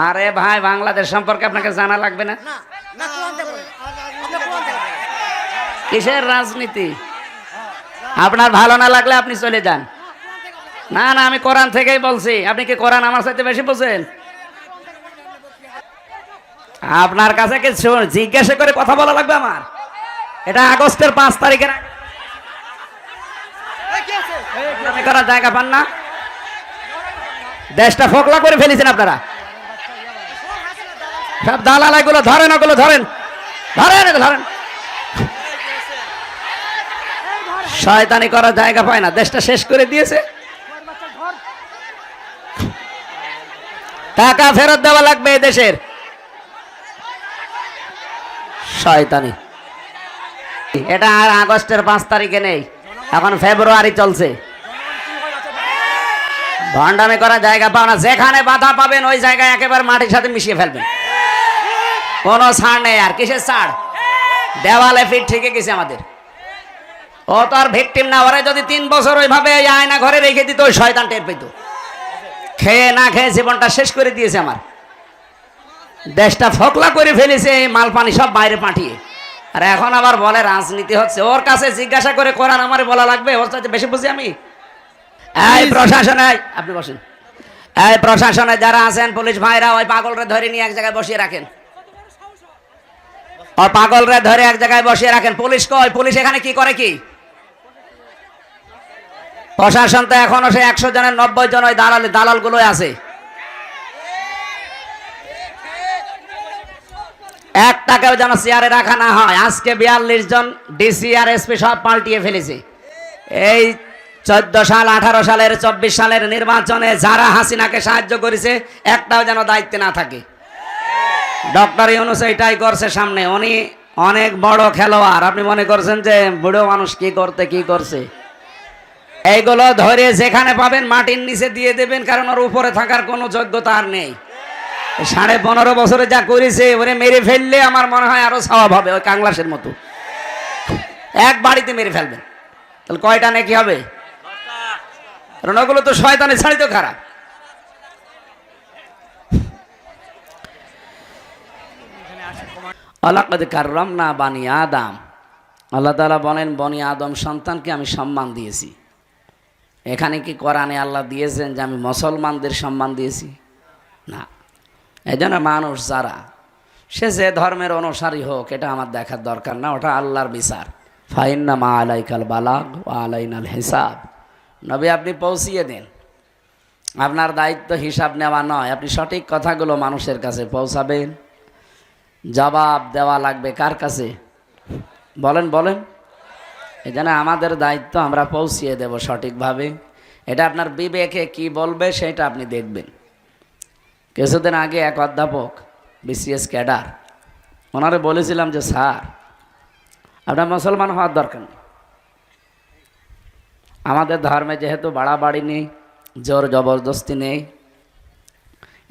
আরে ভাই, বাংলাদেশ সম্পর্কে আপনাকে জানা লাগবে না? কিসের রাজনীতি? আপনার ভালো না লাগলে আপনি চলে যান। না না, আমি কোরআন থেকেই বলছি। আপনি কি কোরআন আমার সাথে বেশি বোঝেন? আপনার কাছে কি জিজ্ঞাসা করে কথা বলা লাগবে আমার? এটা আগস্টের 5 তারিখের করার জায়গা পান না। দেশটা ফোকলা করে ফেলেছেন আপনারা। সব দালাল এগুলো ধরেন, ওগুলো ধরেন, ধরেন, ধরেন। শয়তানি করার জায়গা পায় না, দেশটা শেষ করে দিয়েছে। টাকা ফেরত দেওয়া লাগবে এই দেশের। শয়তানি। এটা আর আগস্টের 5 তারিখে নেই, এখন ফেব্রুয়ারি চলছে। ভণ্ডামি করার জায়গা পাও না। যেখানে বাধা পাবেন ওই জায়গায় একেবারে মাটির সাথে মিশিয়ে ফেলবেন। কোনো ছাড় নেই। আর কিসের ছাড়? দেওয়ালে ফিট ঠিকই গেছে আমাদের। ও তো আর ভিকটিম না। ওরা যদি 3 বছর ওইভাবে আয়না ঘরে রেখে দিত, ওই শয়তান টের পেত। খেয়ে না খেয়ে জীবনটা শেষ করে দিয়েছে আমার। দেশটা ফোকলা করে ফেলেছে, মাল পানি সব বাইরে পাঠিয়ে। আর এখন আবার বলে রাজনীতি হচ্ছে। ওর কাছে জিজ্ঞাসা করে কোরআন আমারে বলা লাগবে? ওর সাথে বেশি বুঝি আমি। এই প্রশাসনে, আপনি বসেন। এই প্রশাসনে যারা আছেন, পুলিশ ভাইরা, ওই পাগলরে ধরে নিয়ে এক জায়গায় বসিয়ে রাখেন। ওই পাগলরে ধরে এক জায়গায় বসিয়ে রাখেন। পুলিশ কই? পুলিশ এখানে কি করে? কি প্রশাসন তো এখনো সে 100 জনের 90 জন ওই দালাল গুলো আছে। একটাকেও যেন চেয়ারে রাখা না হয়। আজকে 42 জন ডিসি আর এসপি সব পাল্টিয়ে ফেলেছে। এই 14 সাল, 18 সালের, 24 সালের নির্বাচনে যারা হাসিনাকে সাহায্য করেছে, একটাও যেন দায়িত্বে না থাকে। ডক্টর ইউনূস এটাই করছে সামনে। উনি অনেক বড় খেলোয়াড়। আপনি মনে করছেন যে বুড়ো মানুষ কি করছে? এইগুলো ধরে যেখানে পাবেন মাটির নিচে দিয়ে দেবেন, কারণ ওর উপরে থাকার কোনো যোগ্যতা আর নেই। 15.5 বছরে যা করেছে, ওরে মেরে ফেললে আমার মনে হয় আরো স্বভাব হবে, ওই কাংলাসের মতো। এক বাড়িতে মেরে ফেলবেন, তাহলে কয়টা নাকি হবে? কারণ ওগুলো তো শয়তানের ছাড়ি তো খারাপ। ওয়ালাকাদ কাররামনা বানি আদম। আল্লাহ তাআলা বলেন, বনি আদম সন্তানকে আমি সম্মান দিয়েছি। এখানে কি কোরআনে আল্লাহ দিয়েছেন যে আমি মুসলমানদের সম্মান দিয়েছি? না। এই জন্য মানুষ যারা, সে যে ধর্মের অনুসারী হোক, এটা আমার দেখার দরকার না। ওটা আল্লাহর বিচার। ফাইন্নামা আলাইকাল বালাগ ওয়া আলাইনাল হিসাব। নবী, আপনি পৌঁছিয়ে দেন। আপনার দায়িত্ব হিসাব নেওয়া নয়। আপনি সঠিক কথাগুলো মানুষের কাছে পৌঁছাবেন। জবাব দেওয়া লাগবে কার কাছে? বলেন বলেন। এই জন্য আমাদের দায়িত্ব, আমরা পৌঁছিয়ে দেব সঠিকভাবে। এটা আপনার বিবেকে কি বলবে সেটা আপনি দেখবেন। কিছুদিন আগে এক অধ্যাপক, বিসিএস ক্যাডার, ওনারে বলেছিলাম যে স্যার, আপনার মুসলমান হওয়ার দরকার নেই। আমাদের ধর্মে যেহেতু বাড়াবাড়ি নেই, জোর জবরদস্তি নেই,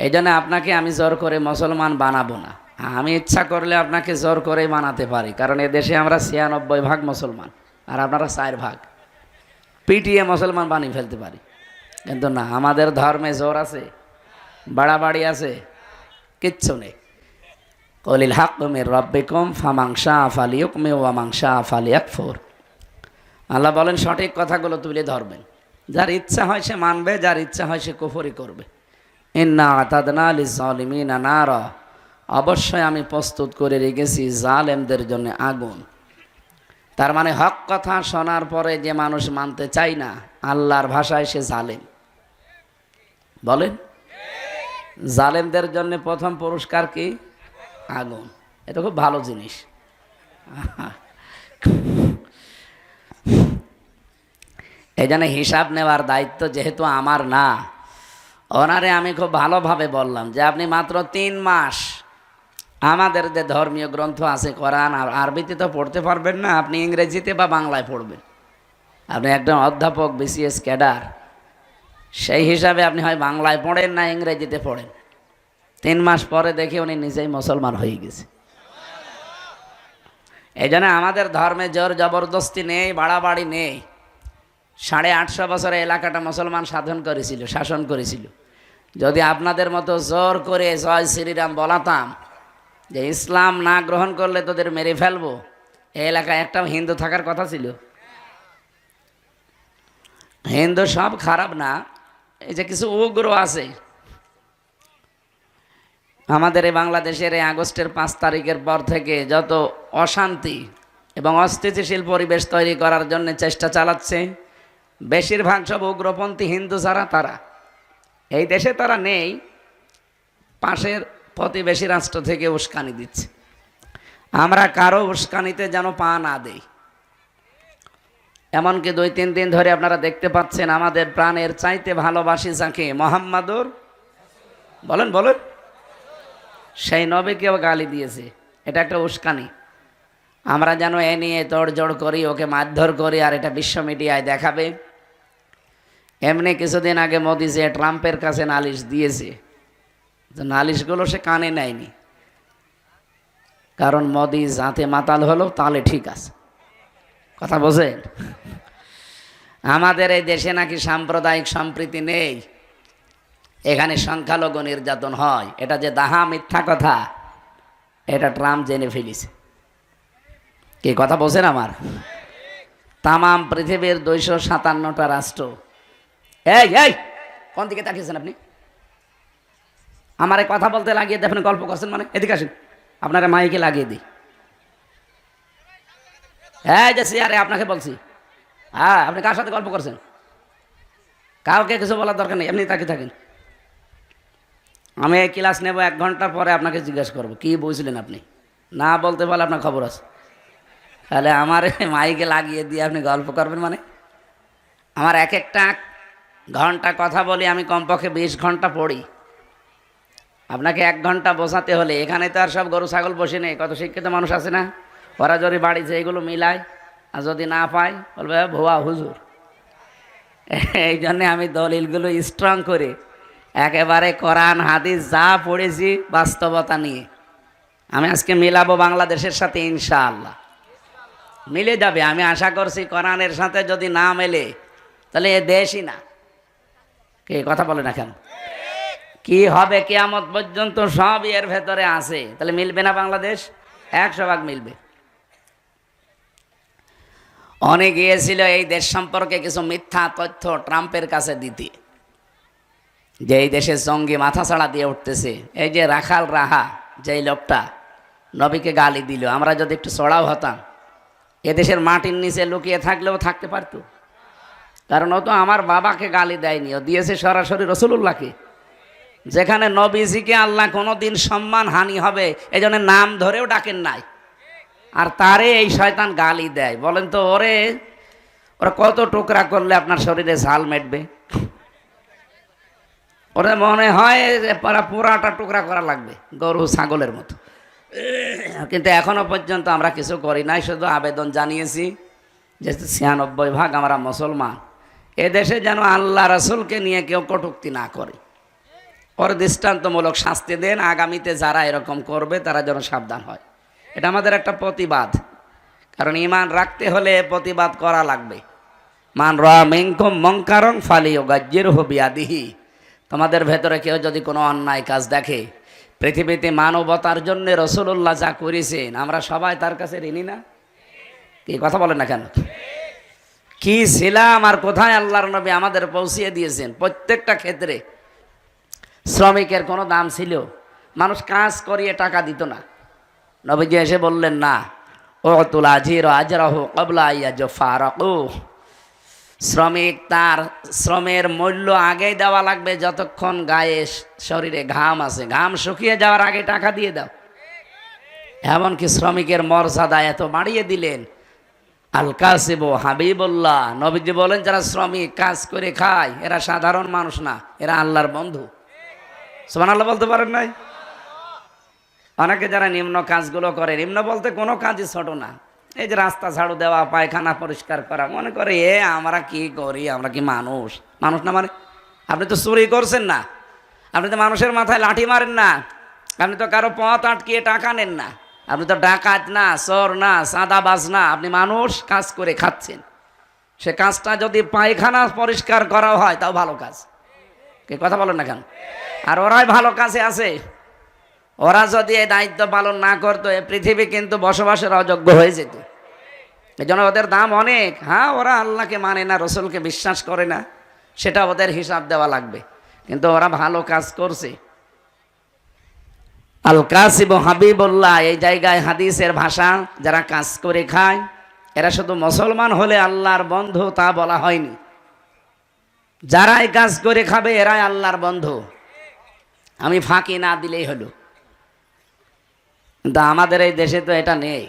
এই জন্য আপনাকে আমি জোর করে মুসলমান বানাবো না। আমি ইচ্ছা করলে আপনাকে জোর করে বানাতে পারি, কারণ এদেশে আমরা 96% মুসলমান আর আপনারা 4%। পিটিয়ে মুসলমান বানিয়ে ফেলতে পারি, কিন্তু না, আমাদের ধর্মে জোর আছে, বাড়াবাড়ি আছে, কিচ্ছু নেই। কলিল হাক্কু মির রাব্বিকুম ফামান শাআ ফালিয়ুমিন ওয়া মান শাআ ফালিয়াকফুর। আল্লাহ বলেন সঠিক কথাগুলো তুলে ধরবেন। যার ইচ্ছা হয় সে মানবে, যার ইচ্ছা হয় সে কুফরি করবে। ইন্না আতাদনা লিজ-জালিমিনা নারা। অবশ্যই আমি প্রস্তুত করে রেখেছি জালেমদের জন্য আগুন। তার মানে হক কথা শোনার পরে যে মানুষ মানতে চায় না, আল্লাহর ভাষায় সে জালেম। বলেন, জালেমদের জন্য প্রথম পুরস্কার কি? আগুন। এটা খুব ভালো জিনিস। এই জন্য হিসাব নেওয়ার দায়িত্ব যেহেতু আমার না, ওনারে আমি খুব ভালোভাবে বললাম যে আপনি মাত্র 3 মাস আমাদের যে ধর্মীয় গ্রন্থ আছে কোরআন, আরবিতে তো পড়তে পারবেন না, আপনি ইংরেজিতে বা বাংলায় পড়বেন। আপনি একজন অধ্যাপক, বিসিএস ক্যাডার, সেই হিসাবে আপনি হয় বাংলায় পড়েন না ইংরেজিতে পড়েন। 3 মাস পরে দেখে উনি নিজেই মুসলমান হয়ে গেছে। এই জন্য আমাদের ধর্মে জোর জবরদস্তি নেই, বাড়াবাড়ি নেই। 850 বছরে এলাকাটা মুসলমান শাসন করেছিল। যদি আপনাদের মতো জোর করে জয় শ্রীরাম বলাতাম যে ইসলাম না গ্রহণ করলে তোদের মেরে ফেলবো, এই এলাকায় একটা হিন্দু থাকার কথা ছিল? হিন্দু সব খারাপ না, এই যে কিছু উগ্র আছে। আমাদের এই বাংলাদেশের এই আগস্টের 5 তারিখের পর থেকে যত অশান্তি এবং অস্থিতিশীল পরিবেশ তৈরি করার জন্য চেষ্টা চালাচ্ছে, বেশিরভাগ সব উগ্রপন্থী হিন্দু যারা, তারা এই দেশে তারা নেই, পাশের প্রতিবেশী রাষ্ট্র থেকে উস্কানি দিচ্ছে। আমরা কারো উস্কানিতে যেন পা না দেই। এমনকি 2-3 দিন ধরে আপনারা দেখতে পাচ্ছেন আমাদের প্রাণের চাইতে ভালোবাসি যাকে, মোহাম্মদুর, বলেন বলেন, সেই নবীকেও গালি দিয়েছে। এটা একটা উস্কানি। আমরা যেন এ নিয়ে তোড়জোড় করি, ওকে মারধর করি, আর এটা বিশ্ব মিডিয়ায় দেখাবে। এমনি কিছুদিন আগে মোদি যে ট্রাম্পের কাছে নালিশ দিয়েছে, তো নালিশগুলো সে কানে নেয়নি, কারণ মোদি যাতে মাতাল হলো তাহলে ঠিক আছে। কথা বোঝেন? আমাদের এই দেশে নাকি সাম্প্রদায়িক সম্প্রীতি নেই, এখানে সংখ্যালঘু নির্যাতন হয়। এটা যে দাহা মিথ্যা কথা, এটা ট্রাম্প জেনে ফেলিছে। কি কথা বলছেন আমার? তামাম পৃথিবীর 257টা রাষ্ট্র, এই এই কোন দিকে তাকিয়েছেন আপনি? আমার এই কথা বলতে লাগিয়ে দেখেন গল্প করছেন, মানে এদিকে আসেন, আপনারা মাইকে লাগিয়ে দিই। হ্যাঁ যে আরে আপনাকে বলছি, হ্যাঁ আপনি কার সাথে গল্প করছেন? কাউকে কিছু বলার দরকার নেই, এমনি তাকিয়ে থাকেন। আমি এই ক্লাস নেব 1 ঘন্টা পরে, আপনাকে জিজ্ঞেস করবো কি বুঝলেন আপনি। না বলতে পারলে আপনার খবর আছে। তাহলে আমার মাইকে লাগিয়ে দিয়ে আপনি গল্প করবেন মানে? আমার একটা ঘন্টা কথা বলি, আমি কমপক্ষে 20 ঘন্টা পড়ি। আপনাকে 1 ঘন্টা বোঝাতে হলে, এখানে তো আর সব গরু ছাগল বসে নেই, কত শিক্ষিত মানুষ আছে না, ওরা যদি বাড়িতে এইগুলো মিলায় আর যদি না পায় বলবে ভুয়া হুজুর। এই জন্যে আমি দলিলগুলো স্ট্রং করে একেবারে কোরআন হাদিস যা পড়েছি বাস্তবতা নিয়ে আমি আজকে মিলাবো বাংলাদেশের সাথে, ইনশাআল্লাহ মিলে যাবে। আমি আশা করছি কোরআনের সাথে যদি না মেলে তাহলে এ দেশই না। কে কথা বলে না কেন? কি হবে কিয়ামত পর্যন্ত সব এর ভেতরে আছে। তাহলে মিলবে না বাংলাদেশ? 100% মিলবে। অনেক গিয়েছিল এই দেশ সম্পর্কে কিছু মিথ্যা তথ্য ট্রাম্পের কাছে দিতে, যে এই দেশের জঙ্গি মাথা ছাড়া দিয়ে উঠতেছে। এই যে রাখাল রাহা, যেই লোকটা নবীকে গালি দিল, আমরা যদি একটু চড়াও হতাম, এদেশের মাটির নিচে লুকিয়ে থাকলেও থাকতে পারতো। কারণ ও তো আমার বাবাকে গালি দেয়নি, ও দিয়েছে সরাসরি রাসূলুল্লাহকে। যেখানে নবীজিকে আল্লাহ কোনোদিন সম্মান হানি হবে এই জন্য নাম ধরেও ডাকেন নাই, আর তারে এই শয়তান গালি দেয়। বলেন তো ওরা কত টুকরা করলে আপনার শরীরে ঝাল মেটবে? ওরা মনে হয় পুরাটা টুকরা করা লাগবে, গরু ছাগলের মতো। কিন্তু এখনো পর্যন্ত আমরা কিছু করি নাই, শুধু আবেদন জানিয়েছি যে 96% আমরা মুসলমান, এদেশে যেন আল্লাহ রাসূলকে নিয়ে কেউ কটূক্তি না করে। ওর দৃষ্টান্তমূলক শাস্তি দেন, আগামীতে যারা এরকম করবে তারা যেন সাবধান হয়। এটা আমাদের একটা প্রতিবাদ, কারণ ঈমান রাখতে হলে প্রতিবাদ করা লাগবে। মান রাআ মিনকুম মুনকারান ফালিয়ুগায়্যিরহু বিয়াদিহি। তোমাদের ভেতরে কেউ যদি কোনো অন্যায় কাজ দেখে, পৃথিবীতে মানবতার জন্য রাসূলুল্লাহ যা করেছেন আমরা সবাই তার কাছে ঋণী না? কি কথা বলেন না কেন? কি ছিলাম আর কোথায় আল্লাহর নবী আমাদের পৌঁছিয়ে দিয়েছেন। প্রত্যেকটা ক্ষেত্রে শ্রমিকের কোনো দাম ছিল? মানুষ কাজ করিয়ে টাকা দিত না, নবীজি এসে বললেন না, উতুল আজির আজরাহু ক্বাবলা আইয়াজফারাকু। শ্রমিক তার শ্রমের মূল্য আগেই দেওয়া লাগবে, যতক্ষণ গায়ে শরীরে ঘাম আছে, ঘাম শুকিয়ে যাওয়ার আগে টাকা দিয়ে দাও। এমনকি শ্রমিকের মর্যাদা এত বাড়িয়ে দিলেন। আল কাসিবু হাবিবুল্লাহ, নবীজি বলেন যারা শ্রমিক কাজ করে খায় এরা সাধারণ মানুষ না, এরা আল্লাহর বন্ধু। সুবহানাল্লাহ বলতে পারেন নাই? অনেকে যারা নিম্ন কাজগুলো করে, নিম্ন বলতে কোনো কাজই ছোট না, এই যে রাস্তা ঝাড়ু দেওয়া, পায়খানা পরিষ্কার করা, মনে করে আমরা কি করি, আমরা কি মানুষ? মানুষ না মানে? আপনি তো চুরি করছেন না, আপনি তো মানুষের মাথায় লাঠি মারেন না, আপনি তো কারো পথ আটকিয়ে টাকা নেন না, আপনি তো ডাকাত না, চোর না, চাঁদাবাজ না, আপনি মানুষ কাজ করে খাচ্ছেন। সে কাজটা যদি পায়খানা পরিষ্কার করা হয় তাও ভালো কাজ। কে কথা বলেন না কেন? আর ওরাই ভালো কাছে আছে। ওরা যদি এই দায়িত্ব পালন না করতো এই পৃথিবী কিন্তু বসবাসের অযোগ্য হয়ে যেত। এই জন্য ওদের দাম অনেক। হ্যাঁ, ওরা আল্লাহকে মানে না, রসুলকে বিশ্বাস করে না, সেটা ওদের হিসাব দেওয়া লাগবে, কিন্তু ওরা ভালো কাজ করছে। আল কাসিব হাবিবুল্লাহ, এই জায়গায় হাদিসের ভাষা যারা কাজ করে খায় এরা শুধু মুসলমান হলে আল্লাহর বন্ধু তা বলা হয়নি। যারাই কাজ করে খাবে এরাই আল্লাহর বন্ধু। আমি ফাঁকি না দিলেই হলো। কিন্তু আমাদের এই দেশে তো এটা নেই।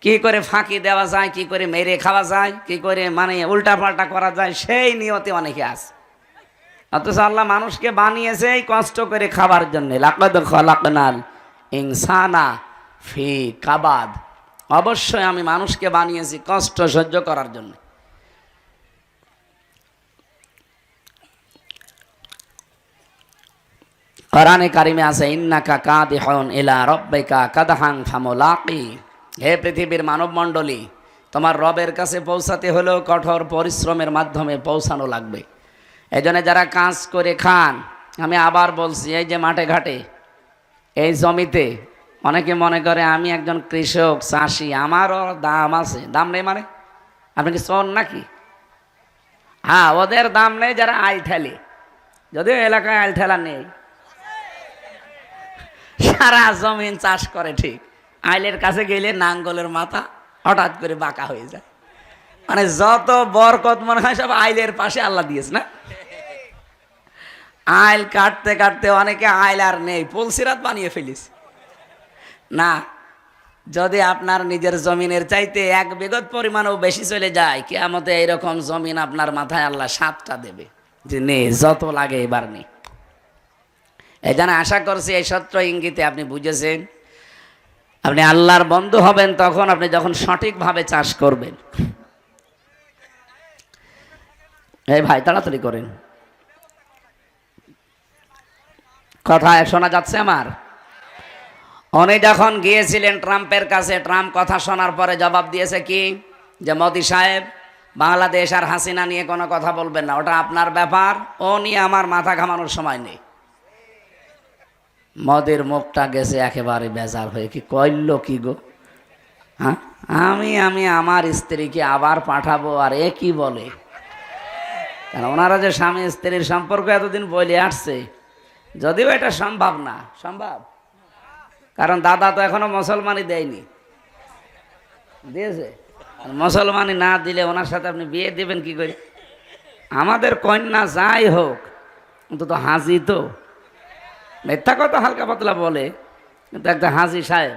কি করে ফাঁকি দেওয়া যায়, কি করে মেরে খাওয়া যায়, কি করে মানে উল্টা পাল্টা করা যায়, সেই নিয়তে অনেকে আছে। অথচ আল্লাহ মানুষকে বানিয়েছে এই কষ্ট করে খাবার জন্য। লাকাদ খালাকনাল ইনসানা ফি কাবাদ, অবশ্যই আমি মানুষকে বানিয়েছি কষ্ট সহ্য করার জন্য। কোরআনে কারিমে আছে ইন্নাকা কাদিহুন ইলা রাব্বিকা কাদহান ফামুলাকি। হে পৃথিবীর মানব মণ্ডলী, তোমার রবের কাছে পৌঁছাতে হলেও কঠোর পরিশ্রমের মাধ্যমে পৌঁছানো লাগবে। এই জন্য যারা কাজ করে খান, আমি আবার বলছি, এই যে মাঠে ঘাটে এই জমিতে অনেকে মনে করে আমি একজন কৃষক চাষি, আমারও দাম আছে। দাম নেই মানে আপনি কি শোন নাকি? হ্যাঁ, ওদের দাম নেই যারা আইল ঠেলে, যদিও এলাকায় আইল ঠেলা নেই, সারা জমিন চাষ করে ঠিক। আইলের কাছে গেলে নাঙ্গলের মাথা হঠাৎ করে বাঁকা হয়ে যায়। মানে যত বরকত মনে হয় সব আইলের পাশে আল্লাহ দিয়েছে না। আইল কাটতে কাটতে অনেকে আইল আর নেই, পুলসিরাত বানিয়ে ফেলিস না। যদি আপনার নিজের জমিনের চাইতে 1 বিঘত পরিমাণও বেশি চলে যায়, কিয়ামতে এইরকম জমিন আপনার মাথায় আল্লাহ 7টা দেবে যে নে যত লাগে এবার নে। এই জন্য আশা করছি এই সত্য ইঙ্গিতে আপনি বুঝেছেন। আপনি আল্লাহর বন্ধু হবেন তখন আপনি যখন সঠিকভাবে চাষ করবেন। এই ভাই তাড়াতাড়ি করেন, কথা শোনা যাচ্ছে আমার? উনি যখন গিয়েছিলেন ট্রাম্পের কাছে, ট্রাম্প কথা শোনার পরে জবাব দিয়েছে কি, যে মোদি সাহেব বাংলাদেশ আর হাসিনা নিয়ে কোনো কথা বলবেন না, ওটা আপনার ব্যাপার, ও নিয়ে আমার মাথা ঘামানোর সময় নেই। মদের মুখটা গেছে একেবারে বেজার হয়ে, কি কইল কি গো, হ্যাঁ আমি আমার স্ত্রীকে আবার পাঠাবো, আর এ কি বলে? কারণ ওনারা যে স্বামী স্ত্রীর সম্পর্ক এতদিন বলে আসছে, যদিও এটা সম্ভব না, সম্ভব, কারণ দাদা তো এখনো মুসলমানই দেয়নি, দিয়েছে? মুসলমানই না দিলে ওনার সাথে আপনি বিয়ে দেবেন কি করে? আমাদের কন্যা যাই হোক অন্তত হাজি, তো মিথ্যা কথা হালকা পাতলা বলে, কিন্তু একটা হাজি সাহেব,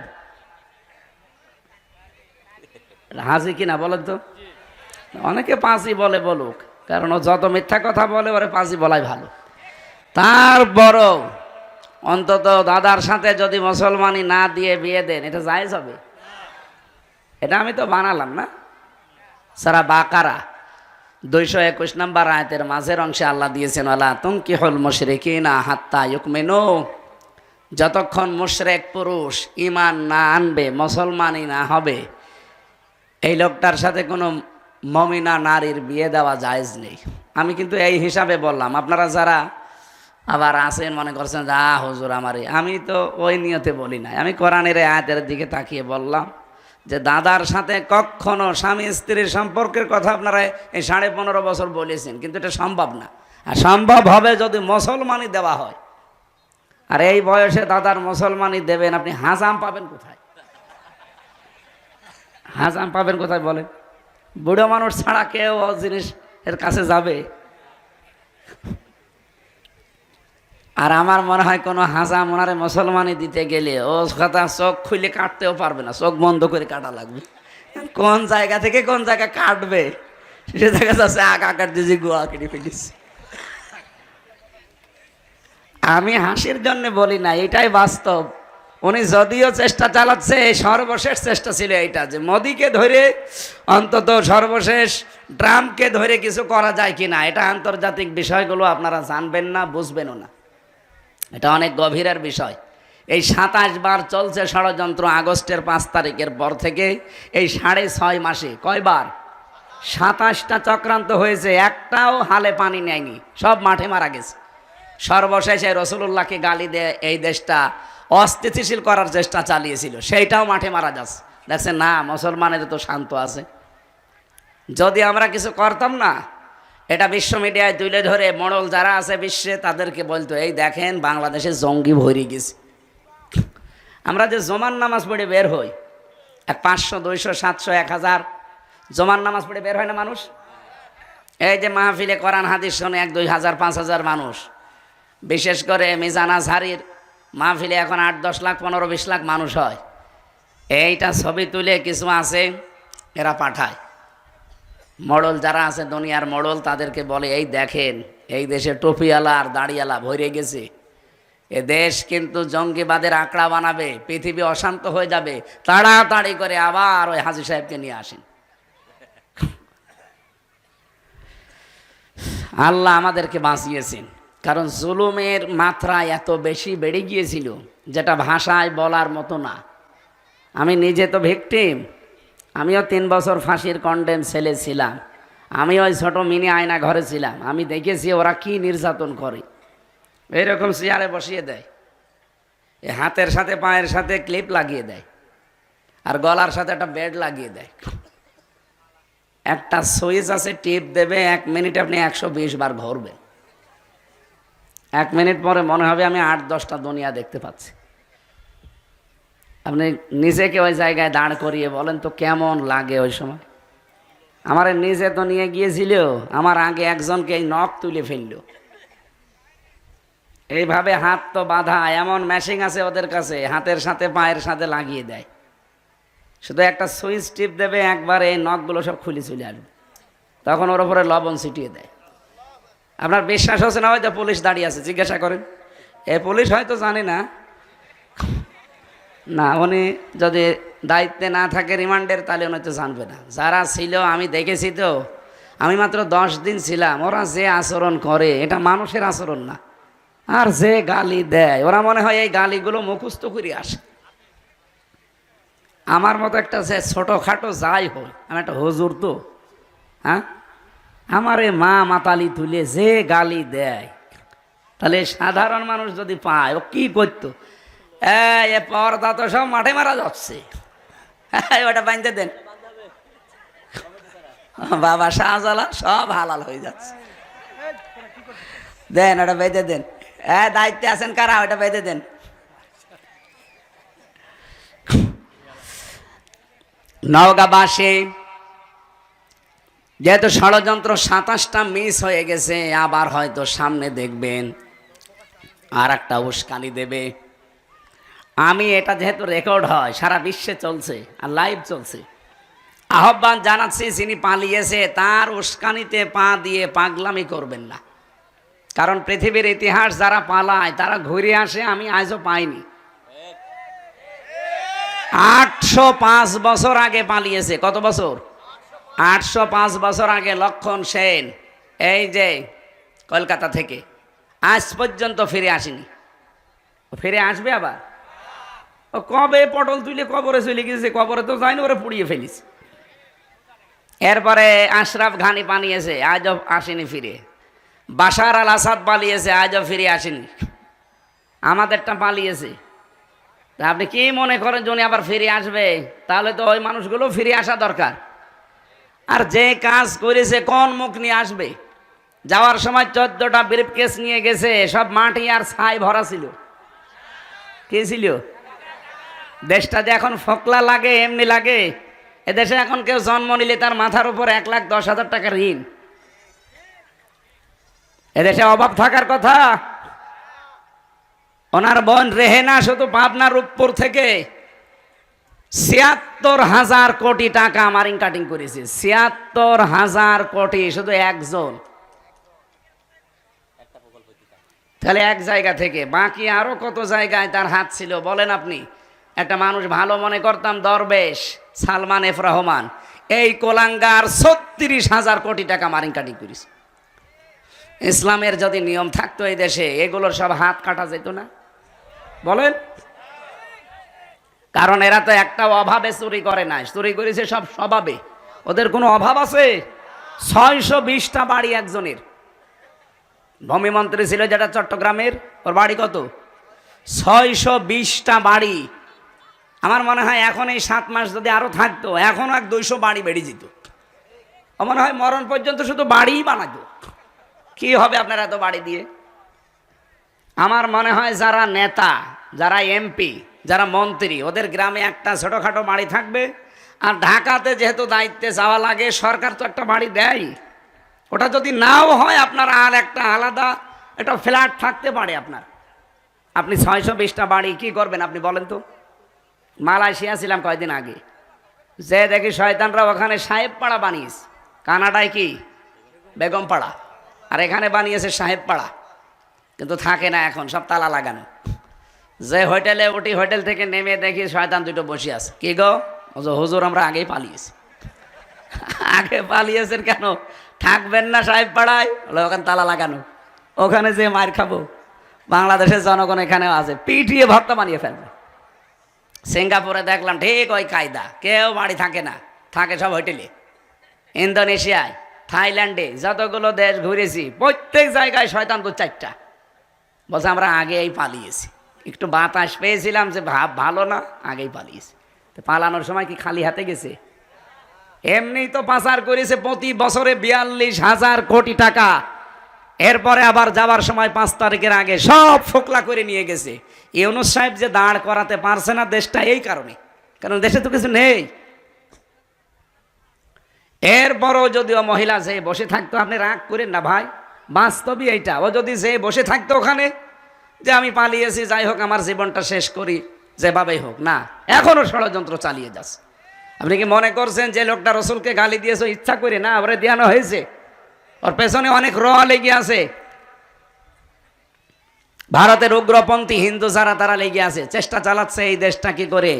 হাজি কিনা বলেন তো? অনেকে পাঁচই বলে, বলুক, কারণ ও যত মিথ্যা কথা বলে ওরে পাঁচই বলাই ভালো। তারপরও অন্তত দাদার সাথে যদি মুসলমানি না দিয়ে বিয়ে দেন, এটা জায়েজ হবে? এটা আমি তো বানালাম না। সারা বাকারা 221 নম্বর আয়াতের মাঝের অংশে আল্লাহ দিয়েছেন, ওয়ালা তুনকিহুল মুশরিকিনা হাত্তা ইউমিনু, যতক্ষণ মুশরিক পুরুষ ঈমান না আনবে, মুসলমানই না হবে, এই লোকটার সাথে কোনো মুমিনা নারীর বিয়ে দেওয়া জায়েজ নেই। আমি কিন্তু এই হিসাবে বললাম, আপনারা যারা আবার আছেন মনে করছেন যা হুজুর আমারে, আমি তো ওই নিয়তে বলি নাই, আমি কোরআনের আয়াতের দিকে তাকিয়ে বললাম যে দাদার সাথে কখনো স্বামী স্ত্রীর সম্পর্কের কথা আপনারা এই 15.5 বছর বলেছেন, কিন্তু এটা সম্ভব না। আর সম্ভব হবে যদি মুসলমানি দেওয়া হয়। আর এই বয়সে দাদার মুসলমানি দেবেন, আপনি হাজাম পাবেন কোথায়? হাজাম পাবেন কোথায় বলেন? বুড়ো মানুষ ছাড়া কেউ জিনিস এর কাছে যাবে? আর আমার মনে হয় কোনো হাজাম ওনারে মুসলমানি দিতে গেলে ও কথা চোখ খুলে কাটতেও পারবে না, চোখ বন্ধ করে কাটা লাগবে। কোন জায়গা থেকে কোন জায়গা কাটবে সে দেখা যাচ্ছে আকার দিয়ে গোয়া কেটে ফেলিস। আমি হাসির জন্য বলি না, এটাই বাস্তব। উনি যদিও চেষ্টা চালাচ্ছে, সর্বশেষ চেষ্টা ছিল এইটা যে মোদিকে ধরে অন্তত সর্বশেষ ট্রাম্পকে ধরে কিছু করা যায় কিনা। এটা আন্তর্জাতিক বিষয়গুলো আপনারা জানবেন না, বুঝবেনও না, এটা অনেক গভীরের বিষয়। এই 27 বার চলছে ষড়যন্ত্র, আগস্টের 5 তারিখের পর থেকে এই 6.5 মাসে কয়বার? 27টা চক্রান্ত হয়েছে, একটাও হালে পানি নেয়নি, সব মাঠে মারা গেছে। সর্বশেষে রাসূলুল্লাহকে গালি দিয়ে এই দেশটা অস্থিতিশীল করার চেষ্টা চালিয়েছিল, সেইটাও মাঠে মারা যাচ্ছে। দেখছেন না, মুসলমানের তো শান্ত আছে। যদি আমরা কিছু করতাম না, এটা বিশ্ব মিডিয়ায় তুলে ধরে মোড়ল যারা আছে বিশ্বে তাদেরকে বলতো, এই দেখেন বাংলাদেশে জঙ্গি ভরে গেছে। আমরা যে জমান নামাজ পড়ে বের হই, 500 200 700 1000 জমান নামাজ পড়ে বের হয় না মানুষ? এই যে মাহফিলে কোরআন হাদিস শোনে 1 2 হাজার 5 হাজার মানুষ, বিশেষ করে মিজান আজহারির মাহফিলে এখন 8 10 লাখ 15 20 লাখ মানুষ হয়। এইটা ছবি তুলে কিছু আছে এরা পাঠায়, মডল যারা আছে দুনিয়ার মডল, তাদেরকে বলে, এই দেখেন এই দেশে টুপিওয়ালা আর দাড়িওয়ালা ভরে গেছে, এ দেশ কিন্তু জঙ্গিবাদের আঁকড়া বানাবে, পৃথিবী অশান্ত হয়ে যাবে, তাড়াতাড়ি করে আবার ওই হাজী সাহেবকে নিয়ে আসেন। আল্লাহ আমাদেরকে বাঁচিয়েছেন, কারণ জুলুমের মাত্রা এত বেশি বেড়ে গিয়েছিল যেটা ভাষায় বলার মতো না। আমি নিজে তো ভিকটিম, আমিও 3 বছর ফাঁসির কন্ডেম ছেলে ছিলাম, আমি ওই ছোট মিনি আয়না ঘরে ছিলাম, আমি দেখেছি ওরা কি নির্যাতন করে। এইরকম চেয়ারে বসিয়ে দেয়, এ হাতের সাথে পায়ের সাথে ক্লিপ লাগিয়ে দেয়, আর গলার সাথে একটা বেড লাগিয়ে দেয়, একটা সুইচ আছে টিপ দেবে, 1 মিনিটে আপনি 120 বার ঘুরবেন। 1 মিনিট পরে মনে হবে আমি 8-10টা দুনিয়া দেখতে পাচ্ছি। আপনি নিজেকে ওই জায়গায় দাঁড় করিয়ে বলেন তো কেমন লাগে ওই সময়। আমার নিজে তো নিয়ে গিয়েছিল, আমার আগে একজনকে এই নখ তুলে ফেলল। এইভাবে হাত তো বাঁধা, এমন মেশিন আছে ওদের কাছে, হাতের সাথে পায়ের সাথে লাগিয়ে দেয়, শুধু একটা সুইচ টিপ দেবে, একবার এই নখগুলো সব খুলে চলে আসবে, তখন ওর উপরে লবণ ছিটিয়ে দেয়। আপনার বিশ্বাস হচ্ছে না, হয়তো পুলিশ দাঁড়িয়ে আছে, জিজ্ঞাসা করেন, এ পুলিশ হয়তো জানে না, না উনি যদি দায়িত্বে না থাকে রিমান্ডের, তাহলে উনি তো জানবে না। যারা ছিল আমি দেখেছি তো, আমি মাত্র 10 দিন ছিলাম, ওরা যে আচরণ করে এটা মানুষের আচরণ না। আর যে গালি দেয়, ওরা মনে হয় এই গালিগুলো মুখস্থ করে আসে। আমার মতো একটা যে ছোটোখাটো যাই হোক, আমি একটা হুজুর তো, হ্যাঁ, আমার এ মা মাতালি তুলে যে গালি দেয়, তাহলে সাধারণ মানুষ যদি পায় ও কি করতো? এ পর্দা তো সব মাঠে মারা যাচ্ছে, ওটা বাঁধতে দেন, বাবা শাহজালাল সব হালাল হয়ে যাচ্ছে, দেন ওটা বেঁধে দেন। দায়িত্বে আছেন কারা, ওটা বেঁধে দেন। নওগাঁবাসী যেহেতু ষড়যন্ত্র 27টা মিস হয়ে গেছে, আবার হয়তো সামনে দেখবেন আর একটা উস্কানি দেবে। আমি এটা যেহেতু রেকর্ড হয়, সারা বিশ্বে চলছে আর লাইভ চলছে, আহ্বান জানাচ্ছি, যিনি পালিয়েছে তার উস্কানিতে পা দিয়ে পাগলামি করবেন না। কারণ পৃথিবীর ইতিহাস যারা পালায় তারা ঘুরে আসে, আমি আজও পাইনি। 805 বছর আগে পালিয়েছে। কত বছর? 805 বছর আগে লক্ষণ সেন এই যে কলকাতা থেকে আজ পর্যন্ত ফিরে আসেনি। ফিরে আসবে আবার? ও কবে পটল তুলে কবরে চলে গেছে, কবরে তো যায়নি, ওরা পুড়িয়ে ফেলিস। এরপরে আশরাফ ঘানি পালিয়েছে, আজও আসেনি ফিরে। বাশার আল আসাদ পালিয়েছে, আজও ফিরে আসেনি। আমাদেরটা পালিয়েছে। তা আপনি কি মনে করেন উনি আবার ফিরে আসবে? তাহলে তো ওই মানুষগুলো ফিরে আসা দরকার। আর যে কাজ করেছে কোন মুখ নিয়ে আসবে? যাওয়ার সময় 14টা ব্রিফকেস নিয়ে গেছে, সব মাটি আর ছাই ভরা ছিল। কি ছিল? দেশটা যে এখন ফকলা লাগে এমনি লাগে। এদেশে এখন কেউ জন্ম নিলে তার মাথার উপর 1,10,000 টাকা ঋণ। এদেশে অভাব থাকার কথা? ওনার বোন রেহেনা শুধু পাবনা রূপপুর থেকে ৭৬,০০০ কোটি টাকা মারিং কাটিং করেছে। ৭৬,০০০ কোটি শুধু একজন। তাহলে এক জায়গা থেকে, বাকি আরো কত জায়গায় তার হাত ছিল বলেন আপনি? একটা মানুষ ভালো মনে করতাম, দরবেশ সালমান এফ রহমান, এই কোলাঙ্গার ৩৬,০০০ কোটি টাকা মারিং কাটিং করেছে। ইসলামের যদি নিয়ম থাকতো এই দেশে, এগুলোর সব হাত কাটা যেত না? বলেন। কারণ এরা তো একটা অভাবে চুরি করে নাই, চুরি করেছে সব স্বভাবে। ওদের কোনো অভাব আছে? ৬২০টা বাড়ি একজনের, ভূমিমন্ত্রী ছিল যেটা চট্টগ্রামের, ওর বাড়ি কত? 620টা বাড়ি। আমার মনে হয় এখন এই 7 মাস যদি আরো থাকতো, এখন এক 200 বাড়ি বেড়ে যেত। আমার মনে হয় মরণ পর্যন্ত শুধু বাড়িই বানাতো। কি হবে আপনারা এত বাড়ি দিয়ে? আমার মনে হয় যারা নেতা, যারা এমপি, যারা মন্ত্রী, ওদের গ্রামে একটা ছোটখাটো বাড়ি থাকবে। আর ঢাকাতে যেহেতু দায়িত্বে যাওয়া লাগে, সরকার তো একটা বাড়ি দেয়। ওটা যদি নাও হয়, আপনার আর একটা আলাদা একটা ফ্ল্যাট থাকতে পারে আপনার। আপনি 620টা বাড়ি কি করবেন আপনি বলেন তো? মালয়েশিয়া ছিলাম কয়েকদিন আগে, যে দেখি শয়তানরা ওখানে সাহেবপাড়া বানিয়েছে। কানাডায় কি বেগমপাড়া, আর এখানে বানিয়েছে সাহেবপাড়া। কিন্তু থাকে না, এখন সব তালা লাগানো। যে হোটেলে উঠি, হোটেল থেকে নেমে দেখি শয়তান দুটো বসে আছে। কি গো? হুজুর আমরা আগেই পালিয়েছি। আগে পালিয়েছেন কেন? থাকবেন না সাহেব পাড়ায়? ওখানে তালা লাগানো, ওখানে যে মার খাবো। বাংলাদেশের জনগণ এখানেও আছে, পিটিয়ে ভর্তা বানিয়ে ফেলবে। সিঙ্গাপুরে দেখলাম ঠিক ওই কায়দা, কেউ বাড়ি থাকে না, থাকে সব হোটেলে। ইন্দোনেশিয়ায়, থাইল্যান্ডে, যতগুলো দেশ ঘুরেছি প্রত্যেক জায়গায় শয়তান 2-4টা। বলছে আমরা আগেই পালিয়েছি, একটু বাতাস পেয়েছিলাম যে ভাব ভালো না, আগেই পালিয়েছি। তো পালানোর সময় কি খালি হাতে গেছে? এমনি তো পাচার করেছে প্রতি বছরে 42,000 কোটি টাকা। এরপরে আবার যাবার সময় 5 তারিখের আগে সব ফোকলা করে নিয়ে গেছে। ইউনূস সাহেব যে দাঁড় করাতে পারছে না দেশটা, এই কারণে, কারণ দেশে তো কিছু নেই। এরপরও যদিও মহিলা যে বসে থাকতো, আপনি রাগ করেন না ভাই, বাস্তবই এইটা। ও যদি যে বসে থাকতো ওখানে, যে আমি পালিয়েছি, যাই হোক আমার জীবনটা শেষ করি যেভাবেই হোক, না, এখনো ষড়যন্ত্র চালিয়ে যাচ্ছে। আপনি কি মনে করছেন যে লোকটা রসুলকে গালি দিয়েছে ইচ্ছা করে? না, ওরে দেওয়ানো হয়েছে। ওর পেছনে অনেক র লেগে আছে। ভারতের উগ্রপন্থী হিন্দু যারা, তারা লেগে আছে, চেষ্টা চালাচ্ছে এই দেশটা কি করে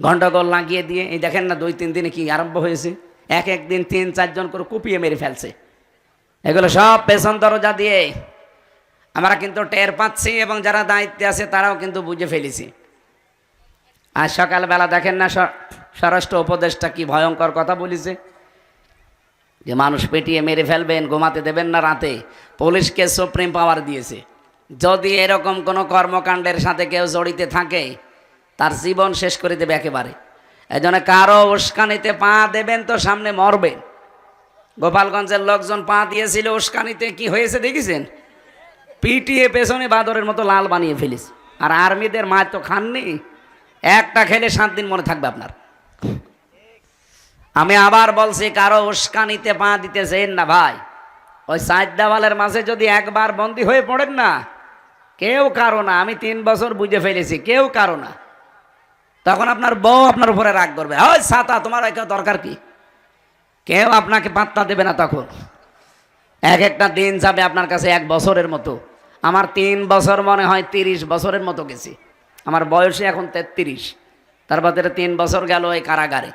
গন্ডগোল লাগিয়ে দিয়ে। এই দেখেন না 2-3 দিনে কি আরম্ভ হয়েছে, এক একদিন 3-4 জন করে কুপিয়ে মেরে ফেলছে। এগুলো সব পেছন দরজা দিয়ে আমরা কিন্তু টের পাচ্ছি, এবং যারা দায়িত্বে আছে তারাও কিন্তু বুঝে ফেলেছি। আজ সকালবেলা দেখেন না স্বরাষ্ট্র উপদেষ্টা কি ভয়ঙ্কর কথা বলেছে, যে মানুষ পেটিয়ে মেরে ফেলবেন, ঘুমাতে দেবেন না রাতে। পুলিশকে সুপ্রিম পাওয়ার দিয়েছে, যদি এরকম কোনো কর্মকাণ্ডের সাথে কেউ জড়িত থাকে তার জীবন শেষ করে দেবে একেবারে। এই জন্য কারো উস্কানিতে পা দেবেন তো সামনে মরবেন। গোপালগঞ্জের লোকজন পা দিয়েছিল উস্কানিতে, কি হয়েছে দেখেছেন? পিটিয়ে পেছনে বাদরের মতো লাল বানিয়ে ফেলিস। আর আর্মিদের মার তো খাননি, একটা খেলে 7 দিন মনে থাকবে আপনার। আমি আবার বলছি, কারো উস্কানিতে পা দিতে চাইেন না ভাই। ওই 4 দেওয়ালের মাঝে যদি একবার বন্দী হয়ে পড়েন না, কেউ কারো না। আমি 3 বছর বুঝে ফেলেছি, কেউ কারো না। তখন আপনার বউ আপনার উপরে রাগ করবে, ওই ছাতা তোমার একে দরকার কি? কেউ আপনাকে পাত্তা দেবে না। তখন এক একটা দিন যাবে আপনার কাছে 1 বছরের মতো। আমার 3 বছর মনে হয় 30 বছরের মতো গেছে। আমার বয়সে এখন 33, তার ভিতরে 3 বছর গেল এই কারাগারে।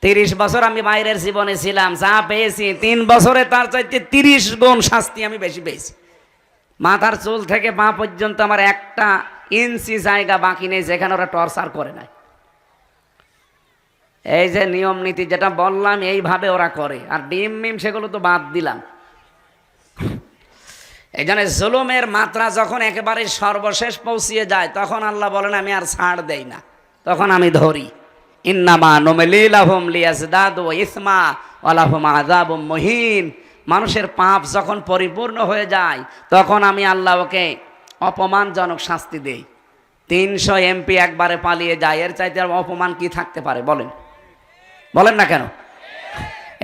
30 বছর আমি বাইরের জীবনে ছিলাম, যা পেয়েছি 3 বছরে তার চাইতে 30 গুণ শাস্তি আমি বেশি পেয়েছি। মাথার চুল থেকে পা পর্যন্ত আমার একটা ইঞ্চি জায়গা বাকি নেই যেখানে ওরা টর্চার করে নাই। এই যে নিয়ম নীতি যেটা বললাম, এইভাবে ওরা করে। আর ডিম মিম সেগুলো তো বাদ দিলাম। এই জন্য জুলুমের মাত্রা যখন একেবারে সর্বশেষ পৌঁছিয়ে যায়, তখন আল্লাহ বলেন আমি আর ছাড় দেই না, তখন আমি ধরি। ইন্নামা নুমলি লাহুম লিয়াজদাদু ইসমা ওয়া লাহুম আযাবুম মুহিন। মানুষের পাপ যখন পরিপূর্ণ হয়ে যায়, তখন আমি আল্লাহ ওকে অপমানজনক শাস্তি দেই। 300 এমপি একবারে পালিয়ে যায়, এর চাইতে আর অপমান কি থাকতে পারে বলেন? বলেন না কেন?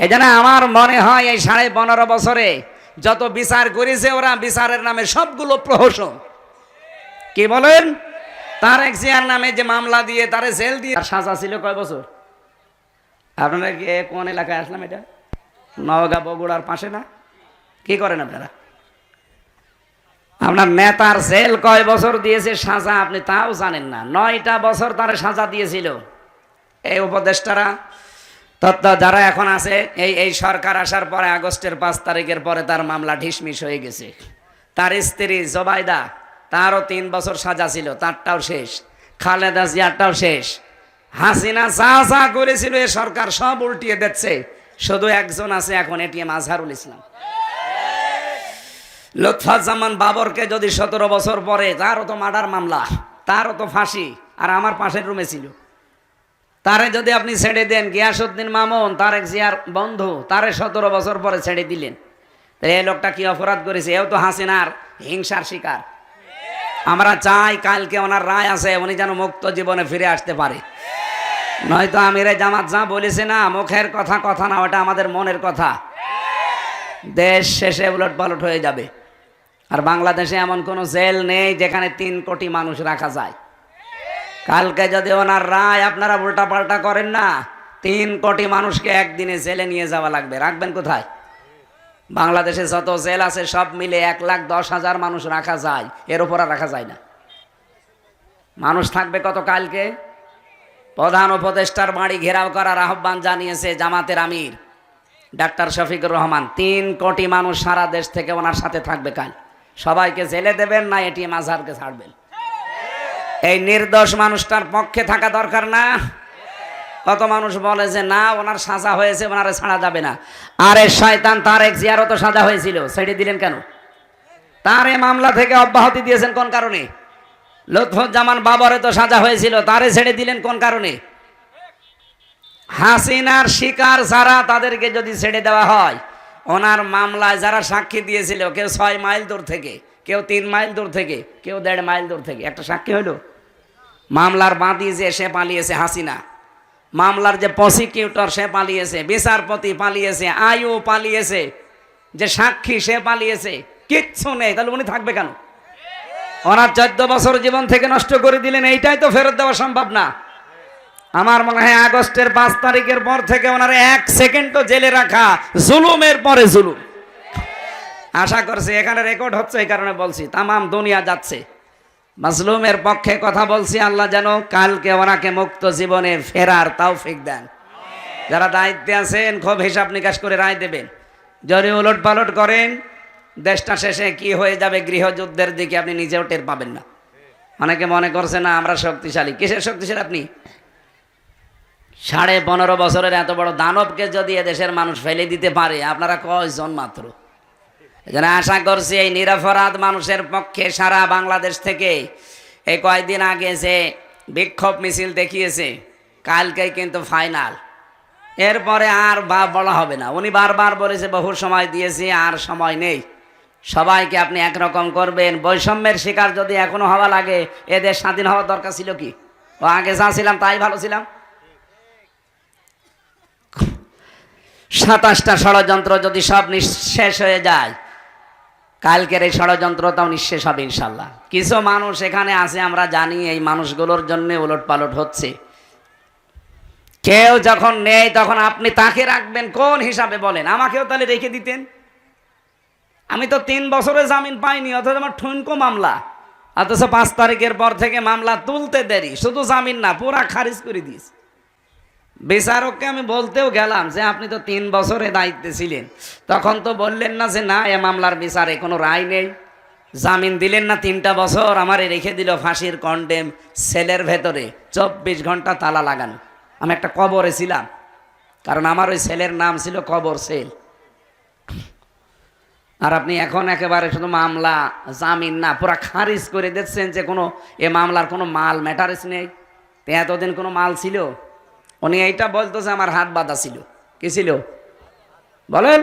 এই জন্য আমার মনে হয় এই 15.5 বছরে যত বিচার করেছে ওরা, বিচারের নামে সবগুলো প্রহসন। কি বলেন? তারেক জিয়ার নামে যে মামলা দিয়ে তারে জেল দিয়ে, তার সাজা ছিল কয় বছর? আপনারা কি কোন এলাকায় আসলাম? এটা নওগাঁ বগুড়ার পাশে না? কি করেন আপনারা? আপনার নেতার জেল কয় বছর দিয়েছে সাজা আপনি তাও জানেন না। 9টা বছর তারে সাজা দিয়েছিল এই উপদেষ্টারা। তত্ত্ব যারা এখন আছে, এই সরকার আসার পরে আগস্টের 5 তারিখের পরে তার মামলা ঢিসমিস হয়ে গেছে। তার স্ত্রী জোবাইদা, তারও 3 বছর সাজা ছিল, তারটাও শেষ। খালেদা জিয়ারটাও শেষ। হাসিনা যা যা করেছিল এ সরকার সব উল্টিয়ে দিচ্ছে। শুধু একজন আছে এখন, এটিএম আজহারুল ইসলাম। লুৎফুজ্জামান বাবরকে যদি 17 বছর পরে, তারও তো মার্ডার মামলা, তারও তো ফাঁসি, আর আমার পাশের রুমে ছিল, তারে যদি আপনি ছেড়ে দেন, গিয়াসউদ্দিন মামুন তারেক জিয়ার বন্ধু, তারে 17 বছর পরে ছেড়ে দিলেন, তাহলে এই লোকটা কি অপরাধ করেছে? এও তো হাসিনার হিংসার শিকার। আমরা চাই কালকে ওনার রায় আছে, উনি যেন মুক্ত জীবনে ফিরে আসতে পারে। নয়তো আমিরে জামাত যা বলেছে না, মুখের কথা কথা না, ওটা আমাদের মনের কথা। দেশ শেষে উলট পালট হয়ে যাবে। আর বাংলাদেশে এমন কোনো জেল নেই যেখানে 3 কোটি মানুষ রাখা যায়। কালকে যদি ওনার রায় আপনারা উল্টা পাল্টা করেন না, 3 কোটি মানুষকে একদিনে জেলে নিয়ে যাওয়া লাগবে। রাখবেন কোথায়? বাংলাদেশে যত জেল আছে সব মিলে 1,10,000 মানুষ রাখা যায়, এর উপর আর রাখা যায় না। মানুষ থাকবে কত কালকে? প্রধান উপদেষ্টার বাড়ি ঘেরাও করার আহ্বান জানিয়েছে জামাতের আমির ডাক্তার শফিকুর রহমান। 3 কোটি মানুষ সারা দেশ থেকে ওনার সাথে থাকবে কাল। সবাইকে জেলে দেবেন না এটিএম আজহারকে ছাড়বেন? এই নির্দোষ মানুষটার পক্ষে থাকা দরকার না? কত মানুষ বলে যে না, ওনার সাজা হয়েছে, ওনারে ছাড়া যাবে না। আরে শয়তান, তারেক জিয়ারও তো সাজা হয়েছিল, ছেড়ে দিলেন কেন? তার এই মামলা থেকে অব্যাহতি দিয়েছেন কোন কারণে? লুৎফুজ্জামান বাবরে তো সাজা হয়েছিল, তারে ছেড়ে দিলেন কোন কারণে? হাসিনার শিকার যারা, তাদেরকে যদি ছেড়ে দেওয়া হয়, ওনার মামলায় যারা সাক্ষী দিয়েছিল, কেউ 6 মাইল দূর থেকে, কেউ 3 মাইল দূর থেকে, কেউ 1.5 মাইল দূর থেকে, একটা সাক্ষী হলো। মামলার বাদী যে সে পালিয়েছে হাসিনা, মামলার যে প্রসিকিউটর সে পালিয়েছে, বিচারপতি পালিয়েছে, আইও পালিয়েছে, যে সাক্ষী সে পালিয়েছে, কিচ্ছু নেই। তাহলে উনি থাকবে কেন? ওনার 14 বছর জীবন থেকে নষ্ট করে দিলেন, এইটাই তো ফেরত দেওয়া সম্ভব না। আমার মনে হয় আগস্টের 5 তারিখের পর থেকে ওনার 1 সেকেন্ডও জেলে রাখা জুলুমের পরে জুলুম। আশা করছি এখানে রেকর্ড হচ্ছে, এই কারণে বলছি, তামাম দুনিয়া যাচ্ছে। মাজলুমের পক্ষে কথা বলছি, আল্লাহ যেন কালকে ওনাকে মুক্ত জীবনে ফেরার তৌফিক দেন। যারা দায়িত্বে আছেন খুব হিসাব নিকাশ করে রায় দেবেন। যদি উলট পালট করেন, দেশটা শেষে কি হয়ে যাবে গৃহযুদ্ধের দিকে আপনি নিজেও টের পাবেন না। অনেকে মনে করছে না আমরা শক্তিশালী। কিসের শক্তিশালী আপনি? 15.5 বছরের এত বড় দানবকে যদি এদেশের মানুষ ফেলে দিতে পারে, আপনারা কয়জন মাত্র? এজন্য আশা করছি এই নিরপরাধ মানুষের পক্ষে সারা বাংলাদেশ থেকে এই কয়েকদিন আগে যে বিক্ষোভ মিছিল দেখিয়েছে, কালকেই কিন্তু ফাইনাল। এরপরে আর বলা হবে না। উনি বারবার বলেছে, বহু সময় দিয়েছি, আর সময় নেই। সবাইকে আপনি একরকম করবেন। বৈষম্যের শিকার যদি এখনো হওয়া লাগে, এদের স্বাধীন হওয়ার দরকার ছিল কি? ও আগে যা ছিলাম তাই ভালো ছিলাম। 27টা ষড়যন্ত্র যদি সব নিঃশেষ হয়ে যায়, কালকের এই ষড়যন্ত্রটাও নিঃশেষ হবে ইনশাল্লাহ। কিছু মানুষ এখানে আছে, আমরা জানি এই মানুষগুলোর জন্য উলট পালট হচ্ছে। কেউ যখন নেই তখন আপনি তাকে রাখবেন কোন হিসাবে বলেন? আমাকেও তাহলে রেখে দিতেন। আমি তো 3 বছরে জামিন পাইনি, অথচ আমার ঠুনকো মামলা, অথচ 5 তারিখের পর থেকে মামলা তুলতে দেরি। শুধু জামিন না, পুরা খারিজ করে দিস। বিচারককে আমি বলতেও গেলাম যে আপনি তো 3 বছরে দায়িত্বে ছিলেন, তখন তো বললেন না যে না এ মামলার বিচারে কোনো রায় নেই। জামিন দিলেন না 3টা বছর, আমারে রেখে দিল ফাঁসির কন্ডেম সেলের ভেতরে, 24 ঘন্টা তালা লাগানো। আমি একটা কবরে ছিলাম, কারণ আমার ওই সেলের নাম ছিল কবর সেল। আর আপনি এখন একেবারে শুধু মামলা, জামিন না, পুরা খারিজ করে দিচ্ছেন যে কোনো এ মামলার কোনো মাল ম্যাটারেস নেই। এতদিন কোনো মাল ছিল? উনি এইটা বলতো যে আমার হাত বাঁধা ছিল। কি ছিল বলেন?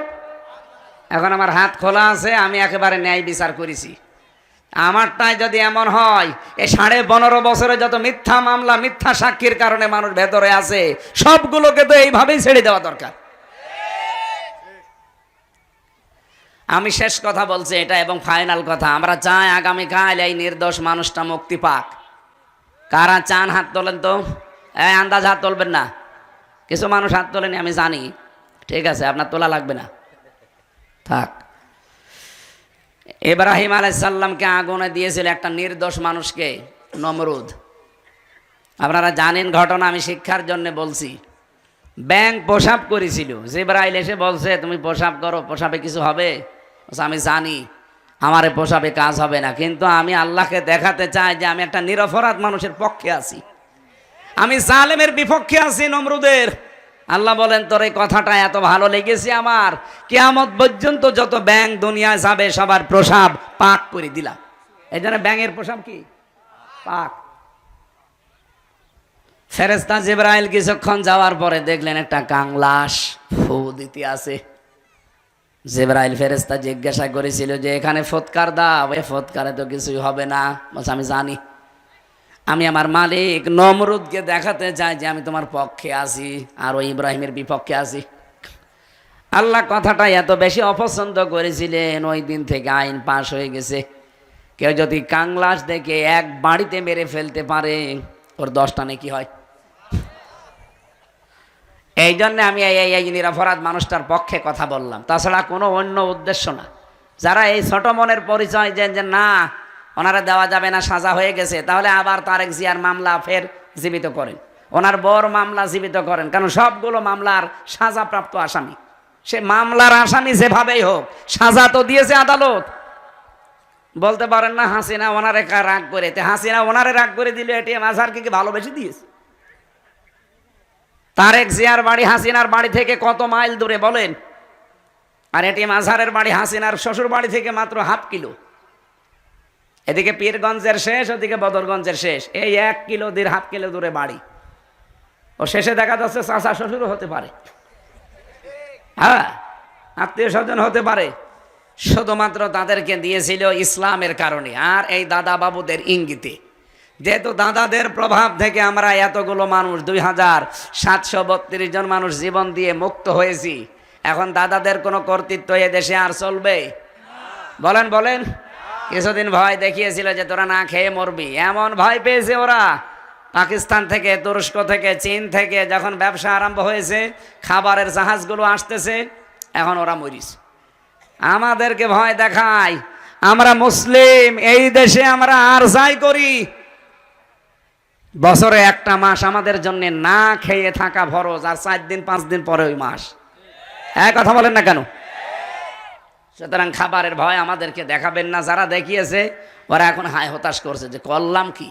এখন আমার হাত খোলা আছে, আমি একেবারে ন্যায় বিচার করেছি। আমারটাই যদি এমন হয়, এই 15.5 বছরে যত মিথ্যা মামলা, মিথ্যা সাক্ষীর কারণে মানুষ ভেতরে আছে, সবগুলোকে তো এইভাবেই ছেড়ে দেওয়া দরকার। আমি শেষ কথা বলছি এটা, এবং ফাইনাল কথা। আমরা চাই আগামীকাল এই নির্দোষ মানুষটা মুক্তি পাক। কারা চান হাত তোলেন তো? এই আন্দাজ হাত তুলবেন না। কিছু মানুষ হাত তোলেনি আমি জানি, ঠিক আছে, আপনার তোলা লাগবে না, থাক। ইব্রাহিম আলাইহিস সালামকে আগুনে দিয়েছিল একটা নির্দোষ মানুষকে, নমরুদ। আপনারা জানেন ঘটনা, আমি শিক্ষার জন্য বলছি। ব্যাঙ প্রসাব করেছিল, জিবরাইল এসে বলছে তুমি প্রসাব করো, প্রসাবে কিছু হবে? আমি জানি আমার প্রসাবে কাজ হবে না, কিন্তু আমি আল্লাহকে দেখাতে চাই যে আমি একটা নিরপরাধ মানুষের পক্ষে আছি, আমি জালেমের বিপক্ষে আছি নমরুদের। আল্লাহ বলেন তোর এই কথাটা এত ভালো লেগেছে আমার, কিয়ামত পর্যন্ত যত ব্যাঙ দুনিয়ায় যাবে সবার প্রসাব পাক করে দিলাম। এই জন্য ব্যাঙের প্রসাব কি পাক। ফেরেশতা জিবরাইল কিছুক্ষণ যাওয়ার পরে দেখলেন একটা কাংলাস ফু দিতে আছে। জিবরাইল ফেরেশতা জিজ্ঞাসা করেছিল যে এখানে ফৎকার দাও, এ ফৎকারে তো কিছুই হবে না। বলছে আমি জানি, আমি আমার মালিক নমরুদকে দেখাতে চাই যে আমি তোমার পক্ষে আছি আর ওই ইব্রাহিমের বিপক্ষে আছি। আল্লাহ কথাটা এত বেশি অপছন্দ করেছিলেন, ওই দিন থেকে আইন পাশ হয়ে গেছে, কেউ যদি কাংলাস দেখে এক বাড়িতে মেরে ফেলতে পারে ওর 10টা নেকি হয়। এই জন্য আমি এই নিরপরাধ মানুষটার পক্ষে কথা বললাম, তাছাড়া কোনো অন্য উদ্দেশ্য না। যারা এই ছোট মনের পরিচয় দেন যে না ওনারা দেওয়া যাবে না, সাজা হয়ে গেছে, তাহলে আবার তারেক জিয়ার মামলা ফের জীবিত করেন, ওনার বর মামলা জীবিত করেন, কারণ সবগুলো মামলার সাজাপ্রাপ্ত আসামি। সে মামলার আসামি যেভাবেই হোক, সাজা তো দিয়েছে আদালত। বলতে পারেন না হাসিনা ওনারে রাগ করে, হাসিনা ওনারে রাগ করে দিলে এটিএম আজহারকে কি ভালোবেসে দিয়েছে? তারেক জিয়ার বাড়ি হাসিনার বাড়ি থেকে কত মাইল দূরে বলেন, আর এটিএম আজহারের বাড়ি হাসিনার শ্বশুর বাড়ি থেকে মাত্র ½ কিলো। এদিকে পীরগঞ্জের শেষ, ওদিকে বদরগঞ্জের শেষ, এই 1 কিলো 1.5 কিলো দূরে বাড়ি। ও শেষে দেখা যাচ্ছে চাচা শ্বশুরও হতে পারে, হ্যাঁ আত্মীয় স্বজন হতে পারে। শুধুমাত্র তাদেরকে দিয়েছিল ইসলামের কারণে আর এই দাদা বাবুদের ইঙ্গিতে। যেহেতু দাদাদের প্রভাব থেকে আমরা এতগুলো মানুষ 2732 জন মানুষ জীবন দিয়ে মুক্ত হয়েছি, এখন দাদাদের কোনো কর্তৃত্ব এ দেশে আর চলবে? বলেন বলেন। কিছুদিন ভয় দেখিয়েছিল যে তোরা না খেয়ে মরবি, এমন ভয় পেয়েছে ওরা। পাকিস্তান থেকে, তুরস্ক থেকে, চীন থেকে যখন ব্যবসা আরম্ভ হয়েছে, খাবারের জাহাজগুলো আসতেছে, এখন ওরা মরিস। আমাদেরকে ভয় দেখায়, আমরা মুসলিম, এই দেশে আমরা আর যাই করি, বছরে একটা মাস আমাদের জন্য না খেয়ে থাকা ফরজ, আর 4 দিন 5 দিন পরে ওই মাস। এক কথা বলেন না কেন? সুতরাং খাবারের ভয় আমাদেরকে দেখাবেন না। যারা দেখিয়েছে ওরা এখন হায় হতাশ করছে যে করলাম কি।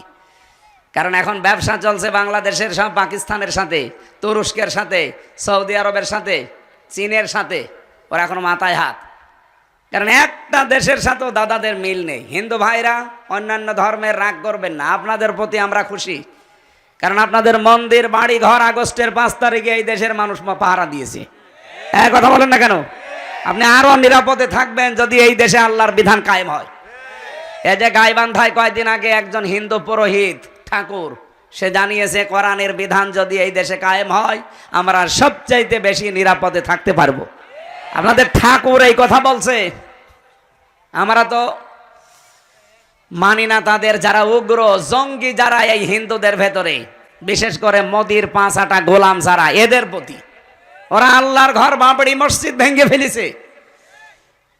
কারণ এখন ব্যবসা চলছে বাংলাদেশের সব পাকিস্তানের সাথে, তুরস্কের সাথে, সৌদি আরবের সাথে, চীনের সাথে, ওরা এখন মাথায় হাত। কারণ একটা দেশের সাথেও দাদাদের মিল নেই। হিন্দু ভাইরা অন্যান্য ধর্মের রাগ করবেন না, আপনাদের প্রতি আমরা খুশি, কারণ আপনাদের মন্দির বাড়ি ঘর আগস্টের 5 তারিখে এই দেশের মানুষ পাহারা দিয়েছে। এক কথা বলেন না কেন? আপনি আরো নিরাপদে থাকবেন যদি এই দেশে আল্লাহর বিধান কায়েম হয়। এই যে গাইবান্ধায় কয়েকদিন আগে একজন হিন্দু পুরোহিত ঠাকুর সে জানিয়েছে কোরআনের বিধান যদি এই দেশে কায়েম হয় আমরা সবচাইতে বেশি নিরাপদে থাকতে পারবো। আপনাদের ঠাকুর এই কথা বলছে। আমরা তো মানি না তাদের, যারা উগ্র জঙ্গি যারা এই হিন্দুদের ভেতরে, বিশেষ করে মোদির 5 আটা গোলাম যারা, এদের প্রতি ওরা আল্লাহর ঘর বাবরি মসজিদ ভেঙে ফেলেছে।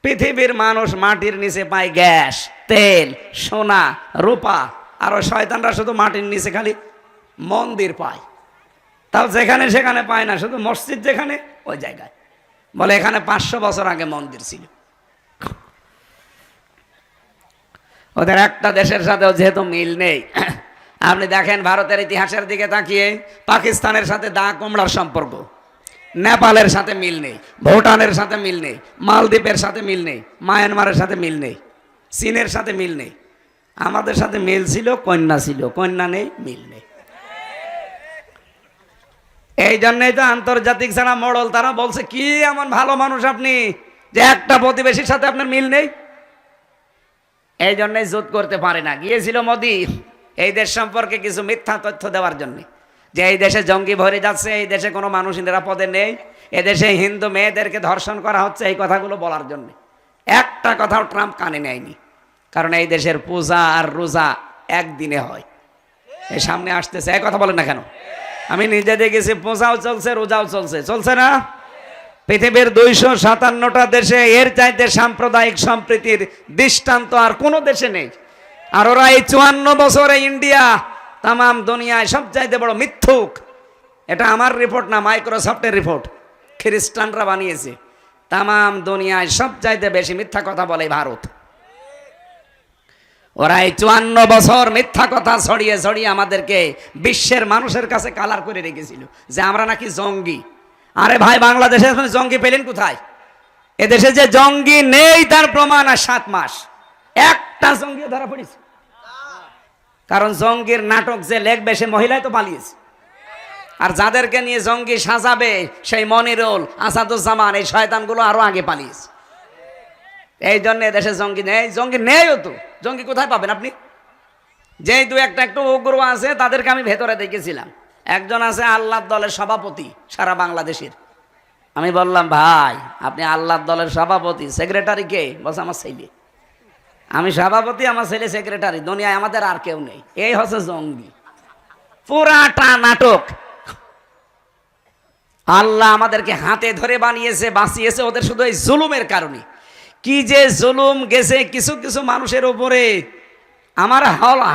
পৃথিবীর মানুষ মাটির নিচে পায় গ্যাস, তেল, সোনা, রূপা, আর ওই শয়তানরা শুধু মাটির নিচে খালি মন্দির পায়। তাও যেখানে সেখানে পায় না, শুধু মসজিদ যেখানে ওই জায়গায়। বলে এখানে 500 বছর আগে মন্দির ছিল। ওদের একটা দেশের সাথেও যেহেতু মিল নেই। আপনি দেখেন ভারতের ইতিহাসের দিকে তাকিয়ে, পাকিস্তানের সাথে দা কুমড়ার সম্পর্ক, নেপালের সাথে মিল নেই, ভুটানের সাথে মিল নেই, মালদ্বীপের সাথে মিল নেই, মায়ানমারের সাথে মিল নেই, চীনের সাথে মিল নেই। আমাদের সাথে মিল ছিল, কন্যা ছিল, কন্যা নেই, মিল নেই। এই জন্যই তো আন্তর্জাতিক যারা মডল তারা বলছে কি এমন ভালো মানুষ আপনি যে একটা প্রতিবেশীর সাথে আপনার মিল নেই। এই জন্যই জোট করতে পারে না। গিয়েছিল মোদি এই দেশ সম্পর্কে কিছু মিথ্যা তথ্য দেওয়ার জন্য, যে এই দেশে জঙ্গি ভরে যাচ্ছে, এই দেশে কোনো মানুষ নিরাপদে নেই, এদেশে হিন্দু মেয়েদেরকে ধর্ষণ করা হচ্ছে, এই কথাগুলো বলার জন্য। একটা কথাও ট্রাম্প কানে নেয়নি, কারণ এই দেশের পূজা আর রোজা একদিনে হয়। এই সামনে আসতেছে, এই কথা বলেন না কেন? আমি নিজে দেখেছি, পূজাও চলছে, রোজাও চলছে, চলছে না? পৃথিবীর 257টা দেশে এর চাইতে সাম্প্রদায়িক সম্প্রীতির দৃষ্টান্ত আর কোনো দেশে নেই। আর ওরা এই 54 বছরে ইন্ডিয়া তামাম দুনিয়ায় সবচাইতে বড় মিথ্যুক। এটা আমার রিপোর্ট না, মাইক্রোসফটের রিপোর্ট, খ্রিস্টানরা বানিয়েছে। তামাম দুনিয়ায় সবচাইতে বেশি মিথ্যা কথা বলে ভারত। ওরা এই 54 বছর মিথ্যা কথা ছড়িয়ে ছড়িয়ে আমাদেরকে বিশ্বের মানুষের কাছে কালার করে রেখেছিল যে আমরা নাকি জঙ্গি। আরে ভাই, বাংলাদেশে এখন জঙ্গি পেলেন কোথায়? এদেশে যে জঙ্গি নেই তার প্রমাণ আর 7 মাস একটা জঙ্গি ধরা পড়েছে। কারণ জঙ্গির নাটক যে লেখবে সে মহিলাই তো পালিয়েছে, আর যাদেরকে নিয়ে জঙ্গি সাজাবে সেই মনিরুল, আসাদুজ্জামান, এই শয়তানগুলো আরো আগে পালিয়েছে। এই জন্য দেশে জঙ্গি নেই। জঙ্গি নেইও তো, জঙ্গি কোথায় পাবেন আপনি? যেই দু একটা একটু উগ্র আছে তাদেরকে আমি ভেতরে দেখেছিলাম। একজন আছে আল্লাহর দলের সভাপতি সারা বাংলাদেশের। আমি বললাম, ভাই আপনি আল্লাহর দলের সভাপতি, সেক্রেটারি কে? বলছে আমার ছেলে। আমি সভাপতি, আমার ছেলে সেক্রেটারি, দুনিয়ায় আমাদের আর কেউ নেই। এই হচ্ছে জঙ্গি, পুরাটা নাটক। আল্লাহ আমাদেরকে হাতে ধরে বানিয়েছে, বাঁচিয়েছে ওদের শুধু এই জুলুমের কারণে। কি যে জুলুম গেছে কিছু কিছু মানুষের উপরে, আমার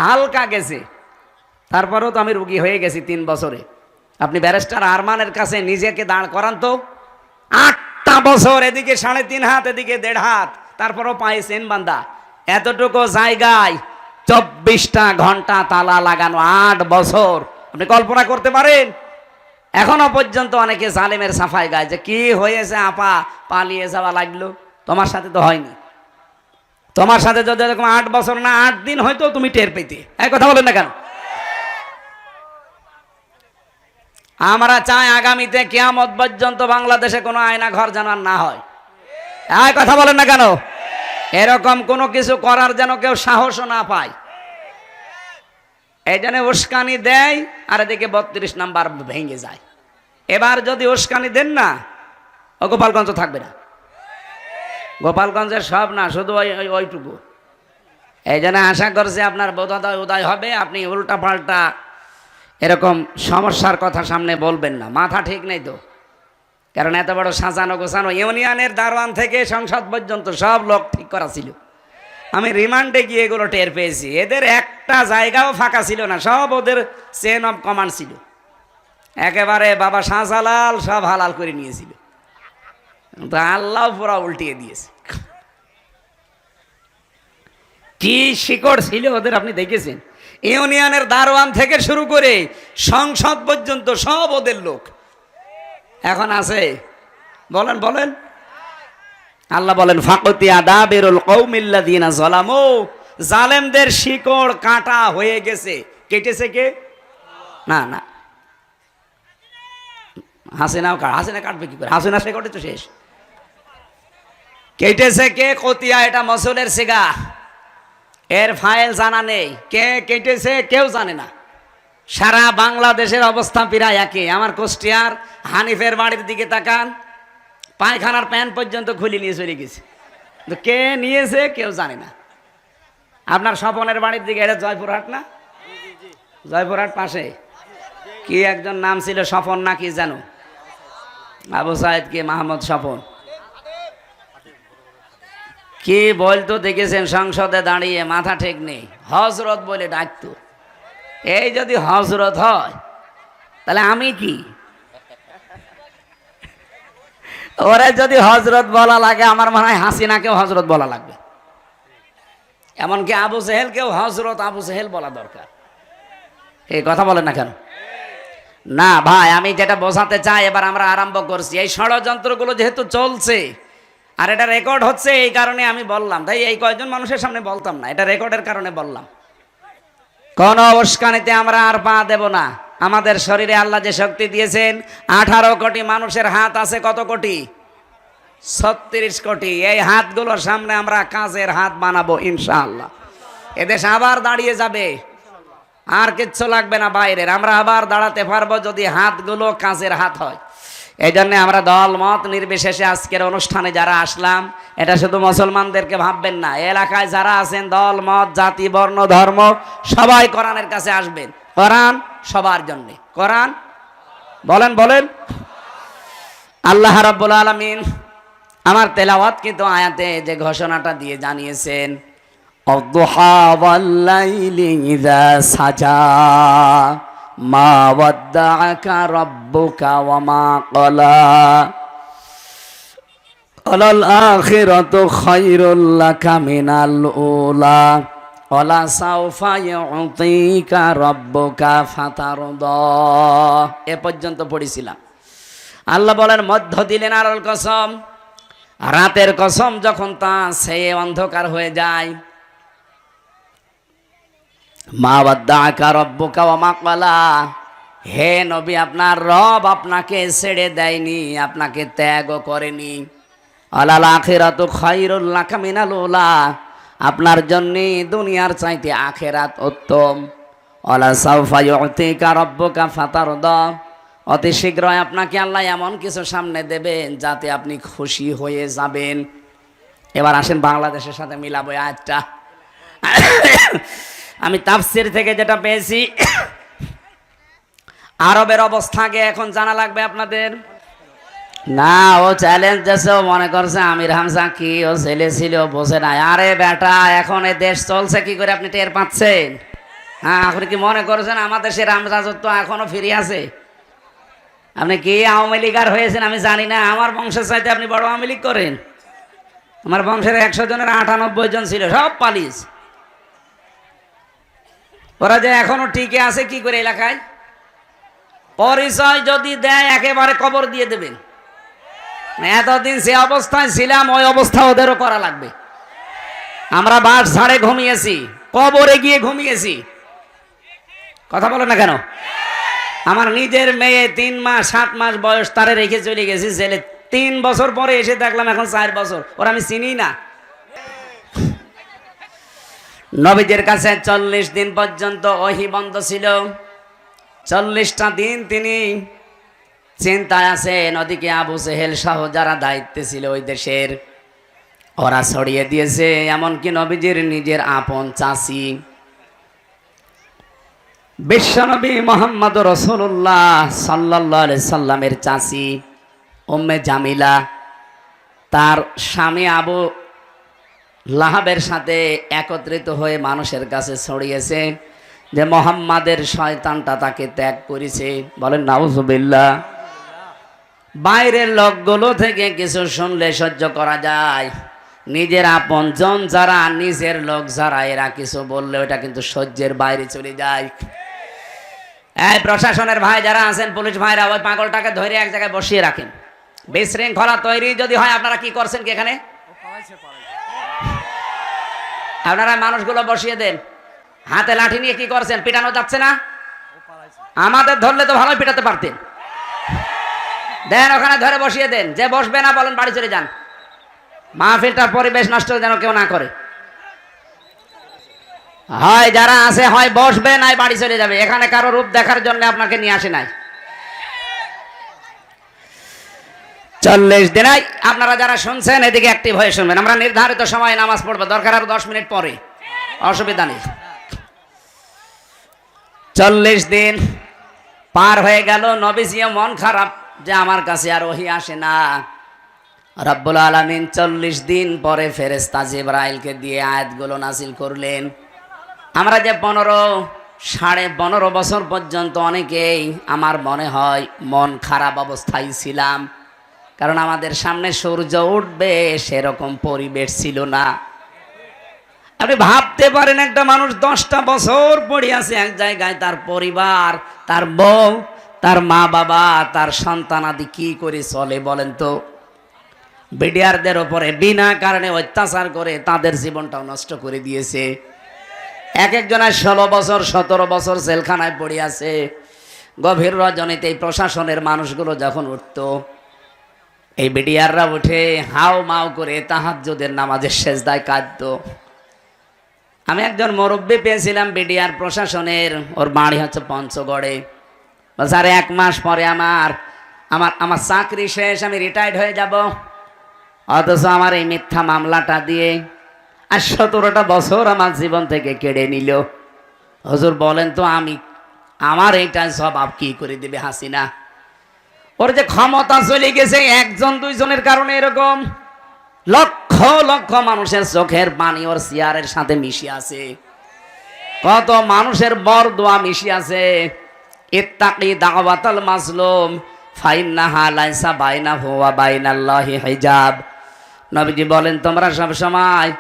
হালকা গেছে। তারপরেও তো আমি রুগী হয়ে গেছি 3 বছরে। আপনি ব্যারিস্টার আরমানের কাছে নিজেকে দাঁড় করান তো। 8টা বছর, এদিকে 3.5 হাত, এদিকে 1.5 হাত, তারপরও পায়ে চেন বান্ধা, এতটুকু জায়গায় 24টা ঘন্টা তালা লাগানো, 8 বছর। আপনি কল্পনা করতে পারেন? এখনো পর্যন্ত অনেকে জালেমের সাফাই গায় যে কি হয়েছে আপা, পালিয়ে যাওয়া লাগলো। তোমার সাথে তো হয়নি। তোমার সাথে যদি এরকম 8 বছর না 8 দিন হয়তো তুমি টের পেতে। এই কথা বলেন না কেন? আমরা চাই আগামীতে কিয়ামত পর্যন্ত বাংলাদেশে কোনো আয়না ঘর যেন না হয়। এই কথা বলেন না কেন? এরকম কোনো কিছু করার যেন কেউ সাহসও না পায়। এই জন্য উস্কানি দেয়, আর এদিকে 32 নাম্বার ভেঙে যায়। এবার যদি উস্কানি দেন না, ও গোপালগঞ্জ থাকবে না। গোপালগঞ্জের সব না, শুধু ওইটুকু। এই জন্য আশা করছি আপনার বোধোদয় উদয় হবে। আপনি উল্টা পাল্টা এরকম সমস্যার কথা সামনে বলবেন না। মাথা ঠিক নেই তো। কারণ এত বড় সাজানো গোছানো, ইউনিয়নের দারোয়ান থেকে সংসদ পর্যন্ত সব লোক ঠিক করা ছিল। আমি রিমান্ডে গিয়ে এগুলো টের পেয়েছি। এদের একটা জায়গাও ফাঁকা ছিল না, সব ওদের চেন অফ কমান্ড ছিল। একেবারে বাবা শাহজালাল সব হালাল করে নিয়েছিল, তো আল্লাহ পুরা উল্টিয়ে দিয়েছে। কি শিকড় ছিল ওদের আপনি দেখেছেন? ইউনিয়নের দারোয়ান থেকে শুরু করে সংসদ পর্যন্ত সব ওদের লোক। এখন আছে? বলেন বলেন। আল্লাহ বলেন, ফাকতিয়া দাবিরুল কওমিল্লাযিনা যালামু, জালেমদের শিকড় কাটা হয়ে গেছে। কেটেছে কে? না না, হাসিনা কাটবে কি করে? হাসিনা শিকড়ে তো শেষ। কেটেছে কে? কতিয়া, এটা মসুলের সিগা, এর ফাইল জানা নেই। কে কেটেছে কেউ জানে না। সারা বাংলাদেশের অবস্থা প্রায় একই। আমার কুষ্টিয়ার হানিফের বাড়ির দিকে তাকান, পায়খানার প্যান্ট পর্যন্ত খুলে নিয়ে চলে গেছে, তো কে নিয়েছে কেউ জানে না। আপনার স্বপনের বাড়ির দিকে, এটা জয়পুরহাট না? জয়পুরহাট পাশে কি একজন নাম ছিল, স্বপন না কি জানো? আবু সাইদ কি মাহমুদ স্বপন কি বলতো দেখেছেন? সংসদে দাঁড়িয়ে মাথা ঠিক নেই, হজরত বলে ডাকতো। এই যদি হজরত হয় তাহলে আমি কি? ওরে যদি হজরত বলা লাগে, আমার মনে হয় হাসিনাকেও হজরত বলা লাগবে। এমনকি আবু জেহেলকেও হজরত আবু জেহেল বলা দরকার। এই কথা বলেন না কেন? না ভাই, আমি যেটা বোঝাতে চাই, এবার আমরা আরম্ভ করছি। এই ষড়যন্ত্রগুলো যেহেতু চলছে আর এটা রেকর্ড হচ্ছে, এই কারণে আমি বললাম। তাই এই কয়েকজন মানুষের সামনে বলতাম না, এটা রেকর্ডের কারণে বললাম। কোন উস্কানিতে আমরা আর পা দেব না। আমাদের শরীরে আল্লাহ যে শক্তি দিয়েছেন, 18 কোটি মানুষের হাত আছে। কত কোটি? 36 কোটি। এই হাতগুলোর সামনে আমরা কাজের হাত বানাবো ইনশাআল্লাহ। এদেশ আবার দাঁড়িয়ে যাবে, আর কিচ্ছু লাগবে না বাইরের। আমরা আবার দাঁড়াতে পারবো যদি হাতগুলো কাজের হাত হয়। এই জন্য আমরা দল মত নির্বিশেষে আজকের অনুষ্ঠানে যারা আসলাম, এটা শুধু মুসলমানদেরকে ভাববেন না, এলাকায় যারা আছেন দল মত জাতি বর্ণ ধর্ম সবাই কোরআনের কাছে আসবেন। কোরআন সবার জন্য। কোরআন বলেন বলেন। আল্লাহ রাব্বুল আলামিন আমার তেলাওয়াত কিন্তু আয়াতে যে ঘোষণাটা দিয়ে জানিয়েছেন, অদ্দুহা ওয়াল লাইলি ইযা সাজা মা ওয়াদ্দাআকা রাব্বুকা ওয়া মা ক্বালা ওয়ালাল আখিরাতু খায়রুল লাকা মিনাল উলা ওয়ালা সাওফা ইউতিকা রাব্বুকা ফাতারদা। এ পর্যন্ত পড়েছিলাম। আল্লাহ বলেন মধ্য দিলেন আরল কসম, রাতের কসম যখন তা সে অন্ধকার হয়ে যায়। মা ওয়াদ্দাআকা রাব্বুকা ওয়া মা ক্বালা, হে নবী আপনার রব আপনাকে ছেড়ে দেয়নি, আপনাকে ত্যাগও করেনি। আলাল আখিরাতু খায়রুল লাকা মিনাল উলা, আপনার জন্য দুনিয়ার চাইতে আখিরাত উত্তম। ওয়ালা সাওফা ইউতিকা রাব্বুকা ফাতারদা, অতি শীঘ্রই আপনাকে আল্লাহ এমন কিছু সামনে দেবেন যাতে আপনি খুশি হয়ে যাবেন। এবার আসেন বাংলাদেশের সাথে মিলাবো আয়াতটা। আমি তাফসীর থেকে যেটা পেয়েছি, আরবের অবস্থা আগে এখন জানা লাগবে আপনাদের। না, ও চ্যালেঞ্জ দিয়েছে, ও মনে করছে আমির হামজা কি ও ছেলে ছিল বোঝে না। আরে বেটা, এখন এ দেশ চলছে কি করে আপনি টের পাচ্ছেন? হ্যাঁ, আপনি কি মনে করছেন আমাদের সে রামরাজত্ব এখনো ফিরে আছে? আপনি কি আওয়ামী লীগার হয়েছেন আমি জানি না, আমার বংশের চাইতে আপনি বড় আওয়ামী লীগ করেন। আমার বংশের 100 জনের 98 জন ছিল, সব পালিস। ওরা যে এখনো টিকে আছে কি করে এলাকায়? পরিচয় যদি দেয় একেবারে কবর দিয়ে দেবেন। এতদিন যে অবস্থায় ছিলাম ওই অবস্থা ওদেরও করা লাগবে। আমরা বাস ছাড়ে ঘুমিয়েছি, কবরে গিয়ে ঘুমিয়েছি। কথা বলো না কেন? আমার নিজের মেয়ে 3 মাস 7 মাস বয়স, তারে রেখে চলে গেছি জেলে। 3 বছর পরে এসে দেখলাম এখন 4 বছর, ওরা আমি চিনি না। নবীদের কাছে 40 দিন পর্যন্ত ওহী বন্ধ ছিল। 40টা দিন তিনি চিন্তায় আছেন। ওদিকে আবু জেহেল সহ যারা দায়িত্বে ছিল ওই দেশের, ওরা ছড়িয়ে দিয়েছে। এমনকি নবীজির নিজের আপন চাচি বিশ্বনবী মুহাম্মদ রাসূলুল্লাহ সাল্লাল্লাহু আলাইহি সাল্লামের চাচি উম্মে জামিলা, তার স্বামী আবু লাহাবের সাথে একত্রিত হয়ে মানুষের কাছে ছড়িয়েছে যে মুহাম্মাদের শয়তানটা তাকে ত্যাগ করেছে। বলেন নাউজুবিল্লাহ। বাইরের লোকগুলো থেকে কিছু শুনলে সহ্য করা যায়, নিজের আপনজন যারা, নিজের লোক যারা, এরা কিছু বললে ওটা কিন্তু সহ্যের বাইরে চলে যায়। এই প্রশাসনের ভাই যারা আছেন, পুলিশ ভাইরা, ওই পাগলটাকে ধরে এক জায়গায় বসিয়ে রাখেন। বিশৃঙ্খলা তৈরি যদি হয়, আপনারা কি করছেন কি এখানে? আপনারা মানুষগুলো বসিয়ে দেন। হাতে লাঠি নিয়ে কি করছেন? পিটানো যাচ্ছে না? আমাদের ধরলে তো ভালোই পিটাতে পারতেন। দেন ওখানে ধরে বসিয়ে দেন। যে বসবে না বলেন বাড়ি চলে যান। মাহফিলটার পরিবেশ নষ্ট যেন কেউ না করে। হয় যারা আছে হয় বসবে, নাই বাড়ি চলে যাবে। এখানে কারো রূপ দেখার জন্য আপনাকে নিয়ে আসে নাই। 40 দিনাই আপনারা যারা শুনছেন এদিকে অ্যাক্টিভ হয়ে শুনবেন। আমরা নির্ধারিত সময়ে নামাজ পড়বো, দরকার আরো 10 মিনিট পরে, অসুবিধা নেই। 40 দিন পার হয়ে গেল, নবীজিও মন খারাপ যে আমার কাছে আর ওহী আসে না। রব্বুল আলামিন 40 দিন পরে ফেরেশতা জিবরাইলকে দিয়ে আয়াতগুলো নাযিল করলেন। আমরা যে 15.5 বছর পর্যন্ত অনেকেই আমার মনে হয় মন খারাপ অবস্থায় ছিলাম, কারণ আমাদের সামনে সূর্য উঠবে সেরকম পরিবেশ ছিল না। আপনি ভাবতে পারেন একটা মানুষ 10টা বছর পড়ে আছে এক জায়গায়, তার পরিবার, তার বউ, তার মা বাবা, তার সন্তানাদি কি করে চলে বলেন তো? বিডিআরদের ওপরে বিনা কারণে অত্যাচার করে তাদের জীবনটাও নষ্ট করে দিয়েছে। এক একজনের 16 বছর 17 বছর জেলখানায় পড়ে আছে। গভীর রজনীতে এই প্রশাসনের মানুষগুলো যখন উঠতো, এই বিডিআররা উঠে হাও মাও করে তাহাজ্জুদের নামাজের সেজদায় কাঁদতো। আমি একজন মুরব্বী পেয়েছিলাম বিডিআর প্রশাসনের, ওর বাড়ি হচ্ছে পঞ্চগড়ে। স্যার 1 মাস পরে আমার চাকরি শেষ, আমি রিটায়ার্ড হয়ে যাব, অথচ আমার এই মিথ্যা মামলাটা দিয়ে আর 17টা বছর আমার জীবন থেকে কেড়ে নিল। হুজুর বলেন তো আমার এইটা জবাব কি করে দিবে হাসিনা? ওর যে ক্ষমতা চলে গেছে 1 জন 2 জনের কারণে, এরকম লক্ষ লক্ষ মানুষের চোখের পানি ওর চেয়ারের সাথে মিশে আছে। কত মানুষের বরদোয়া মিশে আছে। ইত্তাকি দাওয়াতাল মাজলুম ফাইন্নাহা লাইসা বাইনাহু ওয়া বাইনাল্লাহি হিজাব। নবীজি বলেন তোমরা সব সময়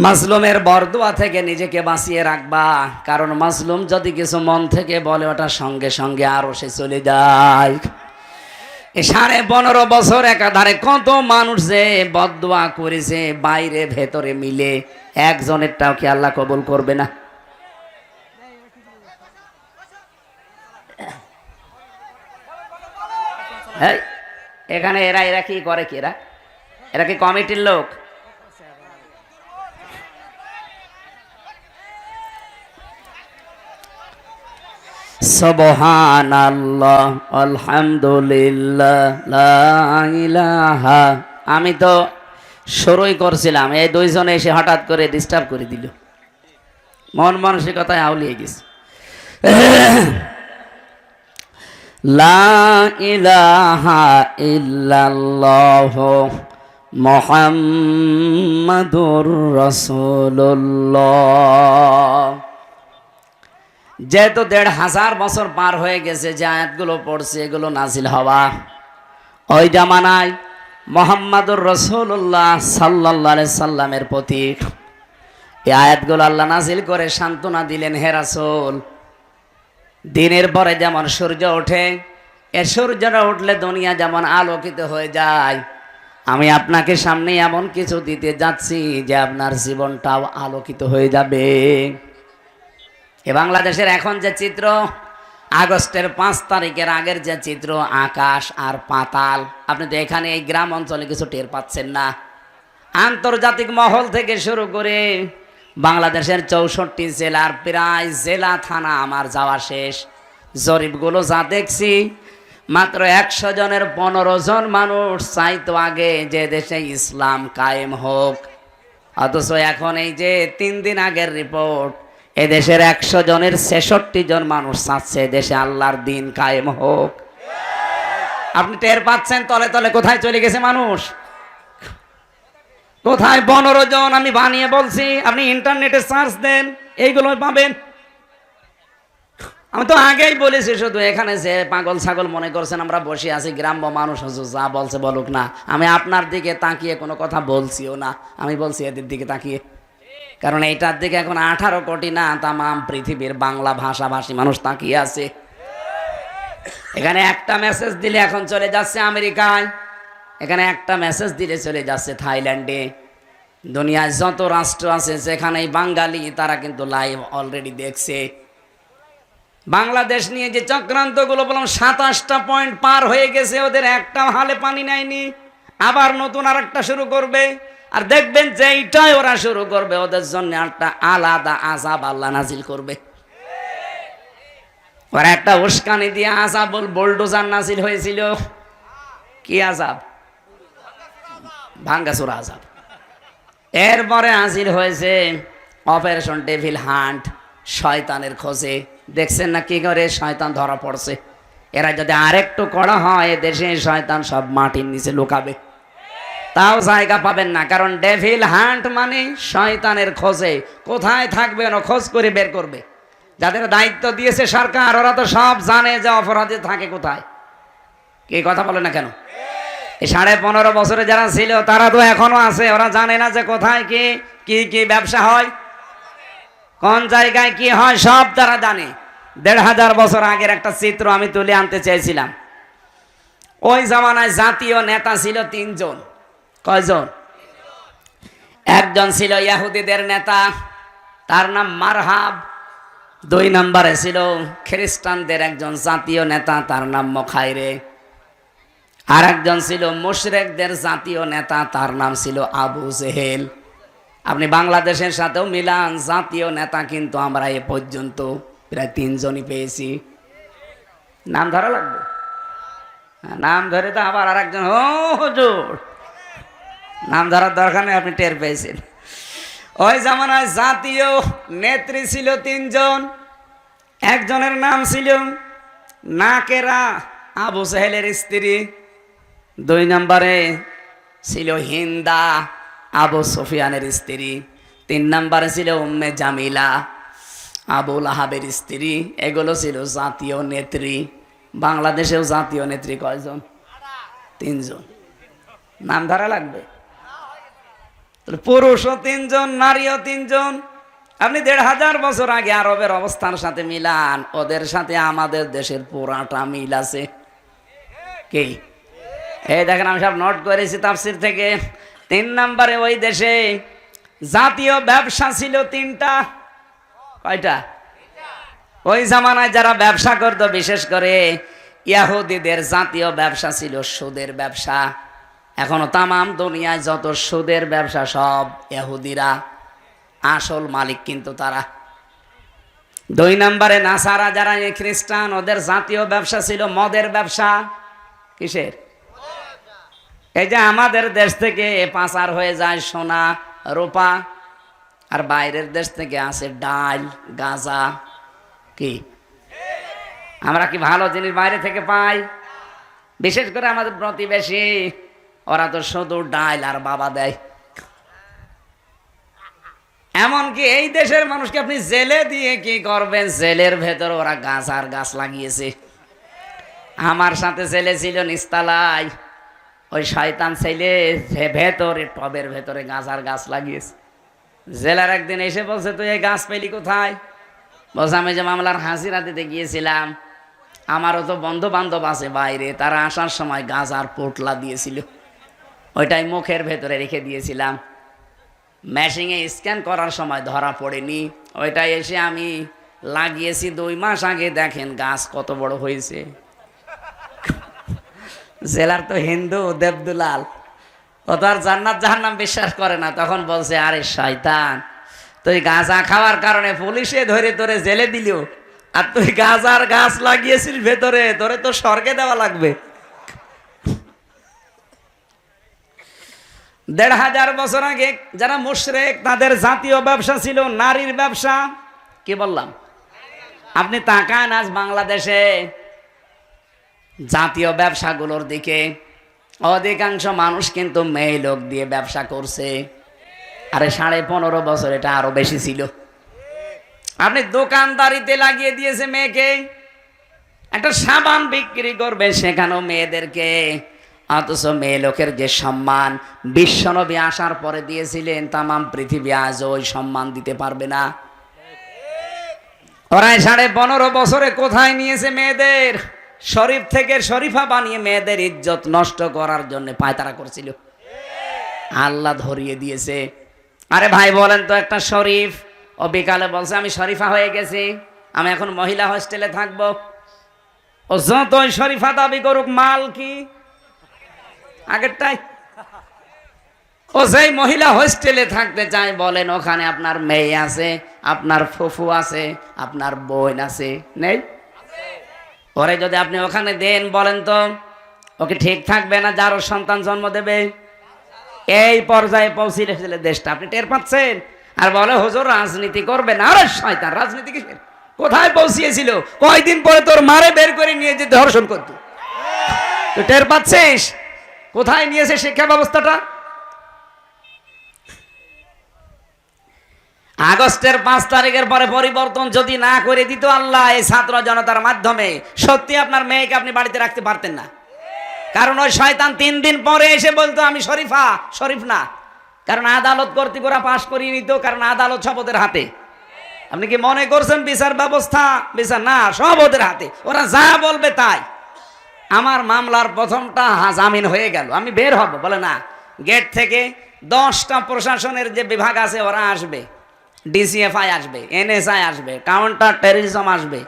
মাজলুমের বরদোয়া থেকে নিজেকে বাঁচিয়ে রাখবা, কারণ মাজলুম যদি কিছু মন থেকে বলে ওটা সঙ্গে সঙ্গে আরো সে চলে যায়। এই 15.5 বছর একাধারে কত মানুষ যে বদদোয়া করেছে বাইরে ভেতরে মিলে, একজনেরটাও কি আল্লাহ কবুল করবে না? এই, এখানে এরা এরা কি করে, কি এরা কি কমিটির লোক? সুবহানাল্লাহ, আলহামদুলিল্লাহ, লা ইলাহা। আমি তো শুরুই করছিলাম, এই দুইজনে এসে হঠাৎ করে ডিস্টার্ব করে দিল, মন মানসিকতায় আউলিয়ে গেছে। লা ইলাহা ইল্লাল্লাহ মুহাম্মাদুর রাসূলুল্লাহ। যেহেতু 1500 বছর পার হয়ে গেছে, যে আয়াতগুলো পড়ছে এগুলো নাজিল হওয়া ওই জামানায় মুহাম্মাদুর রাসূলুল্লাহ সাল্লাল্লাহু আলাইহি সাল্লামের প্রতি এই আয়াতগুলো আল্লাহ নাজিল করে সান্ত্বনা দিলেন, হে রাসূল, দিনের পরে যেমন সূর্য ওঠে, এ সূর্যটা উঠলে দুনিয়া যেমন আলোকিত হয়ে যায়, আমি আপনাকে সামনে এমন কিছু দিতে যাচ্ছি যে আপনার জীবনটাও আলোকিত হয়ে যাবে। এ বাংলাদেশের এখন যে চিত্র, আগস্টের 5 তারিখের আগের যে চিত্র, আকাশ আর পাতাল। আপনি তো এখানে এই গ্রাম অঞ্চলে কিছু টের পাচ্ছেন না। আন্তর্জাতিক মহল থেকে শুরু করে বাংলাদেশের 64 জেলার প্রায় জেলা থানা আমার যাওয়া শেষ। জরিপগুলো যা দেখছি, মাত্র 100 জনের 15 জন মানুষ চাইতো আগে যে দেশে ইসলাম কায়েম হোক, অথচ এখন এই যে 3 দিন আগের রিপোর্ট, এদেশের 100 জনের 66 জন মানুষ চাচ্ছে দেশে আল্লাহর দিন কায়েম হোক। আপনি টের পাচ্ছেন তলে তলে কোথায় চলে গেছে মানুষ, কোথায়? 15 জন আমি বানিয়ে বলছি, আপনি ইন্টারনেটে সার্চ দেন, এইগুলো পাবেন। আমি তো আগেই বলেছি, শুধু এখানে যে পাগল ছাগল মনে করছেন আমরা বসে আছি, গ্রাম্য মানুষ যা বলছে বলুক না, আমি আপনার দিকে তাকিয়ে কোনো কথা বলছিও না, আমি বলছি এদের দিকে তাকিয়ে। কারণ এইটার দিকে এখন 18 কোটি না, তামাম পৃথিবীর বাংলা ভাষাভাষী মানুষ তাকিয়ে আছে। এখানে একটা মেসেজ দিলে এখন চলে যাচ্ছে আমেরিকায়, এখানে একটা মেসেজ দিলে চলে যাচ্ছে থাইল্যান্ডে। দুনিয়ায় যত রাষ্ট্র আছে যেখানেই বাঙালি, তারা কিন্তু লাইভ অলরেডি দেখছে। বাংলাদেশ নিয়ে যে চক্রান্তগুলো বললাম, 27টা পয়েন্ট পার হয়ে গেছে, ওদের একটাও হালে পানি নেয়নি। আবার নতুন আর একটা শুরু করবে, আর দেখবেন যে এইটাই ওরা শুরু করবে, ওদের জন্য একটা আলাদা আযাব আল্লাহ নাজিল করবে। ওরা একটা উস্কানি দিয়ে আযাব বুলডোজার নাজিল হয়েছিল। কি আযাব? ভাঙ্গাচোরা আযাব। এরপরে নাজিল হয়েছে অপারেশন ডেভিল হান্ট, শয়তানের খোঁজে। দেখছেন না কি করে শয়তান ধরা পড়ছে? এরা যদি আরেকটু কড়া হয়, দেশে শয়তান সব মাটির নিচে লুকাবে, তাও জায়গা পাবেন না। কারণ ডেভিল হান্ট মানে শয়তানের খোঁজে, কোথায় থাকবে ওরা খোঁজ করে বের করবে। যাদের দায়িত্ব দিয়েছে সরকার, ওরা তো সব জানে যে অপরাধী থাকে কোথায়। কি কথা বলে না কেন? এই 15.5 বছরে যারা ছিল তারা তো এখনো আছে, ওরা জানে না যে কোথায় কি কি কি ব্যবসা হয়, কোন জায়গায় কি হয়, সব তারা জানে। 1500 বছর আগের একটা চিত্র আমি তুলে আনতে চেয়েছিলাম। ওই জামানায় জাতীয় নেতা ছিল 3 জন। কয়জন? একজন ছিল ইহুদিদের নেতা, তার নাম মারহাব। 2 নম্বরে ছিল খ্রিস্টানদের একজন জাতীয় নেতা, তার নাম মখাইরে। আর একজন ছিল মুশরিকদের জাতীয় নেতা, তার নাম ছিল আবু জেহেল। আপনি বাংলাদেশের সাথেও মিলান, জাতীয় নেতা কিন্তু আমরা এ পর্যন্ত প্রায় 3 জনই পেয়েছি। নাম ধরা লাগবে, নাম ধরে তো আবার আর একজন, ও হুজুর, নাম ধরার দরকার নেই, আপনি টের পেয়েছেন। ওই জামানায় জাতীয় নেত্রী ছিল 3 জন। একজনের নাম ছিল নাকেরা, আবু জেহেলের স্ত্রী। 2 নম্বরে ছিল হিন্দা, আবু সুফিয়ানের স্ত্রী। 3 নম্বরে ছিল উম্মে জামিলা, আবু লাহাবের স্ত্রী। এগুলো ছিল জাতীয় নেত্রী। বাংলাদেশেও জাতীয় নেত্রী কয়জন? 3 জন। নাম ধরা লাগবে। পুরুষও 3 জন, নারীও 3 জন। আপনি 1500 বছর আগে আরবের অবস্থার সাথে মিলান, ওদের সাথে আমাদের দেশের পুরাটা মিল আছে। কি এই দেখেন আমি সব নোট করেছি তাফসীর থেকে। 3 নম্বরে ওই দেশে জাতীয় ব্যবসা ছিল 3টা। কয়টা? ওই জামানায় যারা ব্যবসা করতো, বিশেষ করে ইহুদিদের জাতীয় ব্যবসা ছিল সুদের ব্যবসা। এখনো তামাম দুনিয়ায় যত সুদের ব্যবসা সব ইহুদিরা আসল মালিক, কিন্তু তারা। 2 নম্বরে নাসারা যারা খ্রিস্টান, ওদের জাতীয় ব্যবসা ছিল মদের ব্যবসা। কিসের? এই যে আমাদের দেশ থেকে পাচার হয়ে যায় সোনা রূপা, আর বাইরের দেশ থেকে আসে ডাল গাঁজা। কি আমরা কি ভালো জিনিস বাইরে থেকে পাই? বিশেষ করে আমাদের প্রতিবেশী, ওরা তো শুধু ডাল আর বাবা দেয়। এমনকি এই দেশের মানুষকে আপনি জেলে দিয়ে কি করবেন? জেলের ভেতর ওরা গাঁজার গাছ লাগিয়েছে। আমার সাথে ছেলে ছিল নিস্তালায়, ওই শয়তান ছেলে ভেতরে টবের ভেতরে গাঁজার গাছ লাগিয়েছে। জেলার একদিন এসে বলছে, তুই এই গাছ পেলি কোথায়? বলছে, আমি যে মামলার হাজিরা দিতে গিয়েছিলাম, আমারও তো বন্ধু বান্ধব আছে বাইরে, তারা আসার সময় গাঁজার পোটলা দিয়েছিল, ওইটাই মুখের ভেতরে রেখে দিয়েছিলাম। মেশিনে স্ক্যান করার সময় ধরা পড়েনি, ওইটাই এসে আমি লাগিয়েছি 2 মাস আগে। দেখেন গাছ কত বড় হয়েছে। জেলার তো হিন্দু দেবদুলাল, ও তো আর জান্নাত জাহান্নাম বিশ্বাস করে না। তখন বলছে, আরে শয়তান, তুই গাঁজা খাওয়ার কারণে পুলিশে ধরে তোরে জেলে দিল, আর তুই গাঁজার গাছ লাগিয়েছিস ভেতরে, তোরে তো স্বর্গে দেওয়া লাগবে। 1500 বছর আগে যারা মুশরিক, তাদের জাতীয় ব্যবসা ছিল নারীর ব্যবসা। কি বললাম? আপনি তাকান আজ বাংলাদেশে জাতীয় ব্যবসাগুলোর দিকে, অধিকাংশ মানুষ কিন্তু মেয়ে লোক দিয়ে ব্যবসা করছে। আরে 15.5 বছর এটা আরো বেশি ছিল। আপনি দোকানদারিতে লাগিয়ে দিয়েছে মেয়েকে, একটা সাবান বিক্রি করবে সেখানেও মেয়েদেরকে। অথচ মেয়ে লোকের যে সম্মান বিশ্বনবী আসার পরে দিয়েছিলেন, তামাম পৃথিবী আজ ওই সম্মান দিতে পারবে না। ওরা 15.5 বছরে কোথায় নিয়েছে মেয়েদের? শরীফ থেকে শরীফা বানিয়ে মেয়েদের ইজ্জত নষ্ট করার জন্য পায়তারা করছিল। আল্লাহ ধরিয়ে দিয়েছে। আরে ভাই বলেন তো, একটা শরীফ ও বিকালে বলছে, আমি শরীফা হয়ে গেছি, আমি এখন মহিলা হোস্টেলে থাকবো। ও যতই শরীফা দাবি করুক, মাল কি আগেরটাই। ও যেই মহিলা হোস্টেলে থাকতে চায়, বলেন ওখানে আপনার মেয়ে আছে, আপনার ফুফু আছে, আপনার বোন আছে, নেই? ওরে যদি আপনি ওখানে দেন, বলেন তো ওকে ঠিক থাকবে না যার সন্তান জন্ম দেবে? এই পর্যায়ে পৌঁছেছিল দেশটা, আপনি টের পাচ্ছেন? আর বলে হুজুর রাজনীতি করবে না। আরে শয়তান, রাজনীতি কিসের? কোথায় পৌঁছিয়েছিল? কয়দিন পরে তোর মারে বের করে নিয়ে যে ধর্ষণ করতো। তুই টের পাচ্ছিস কোথায় নিয়েছে শিক্ষা ব্যবস্থাটা? আগস্টের 5 তারিখের পরে পরিবর্তন যদি না করে দিত আল্লাহ এই ছাত্র জনতার মাধ্যমে, সত্যি আপনার মেয়েকে আপনি বাড়িতে রাখতে পারতেন না। কারণ ওই শয়তান 3 দিন পরে এসে বলতো আমি শরীফা, শরীফ না। কারণ আদালত কর্তৃক ওরা পাশ করিয়ে নিত, কারণ আদালত সব ওদের হাতে। আপনি কি মনে করছেন বিচার ব্যবস্থা? বিচার না, সব ওদের হাতে, ওরা যা বলবে তাই। আমার মামলার প্রথমটা জামিন হয়ে গেল, আমি বের হব, বলে না। গেট থেকে 10টা প্রশাসনের যে বিভাগ আছে ওরা আসবে, ডিসিএফআই আসবে, এনএসআই আসবে, কাউন্টার টেররিজম আসবে,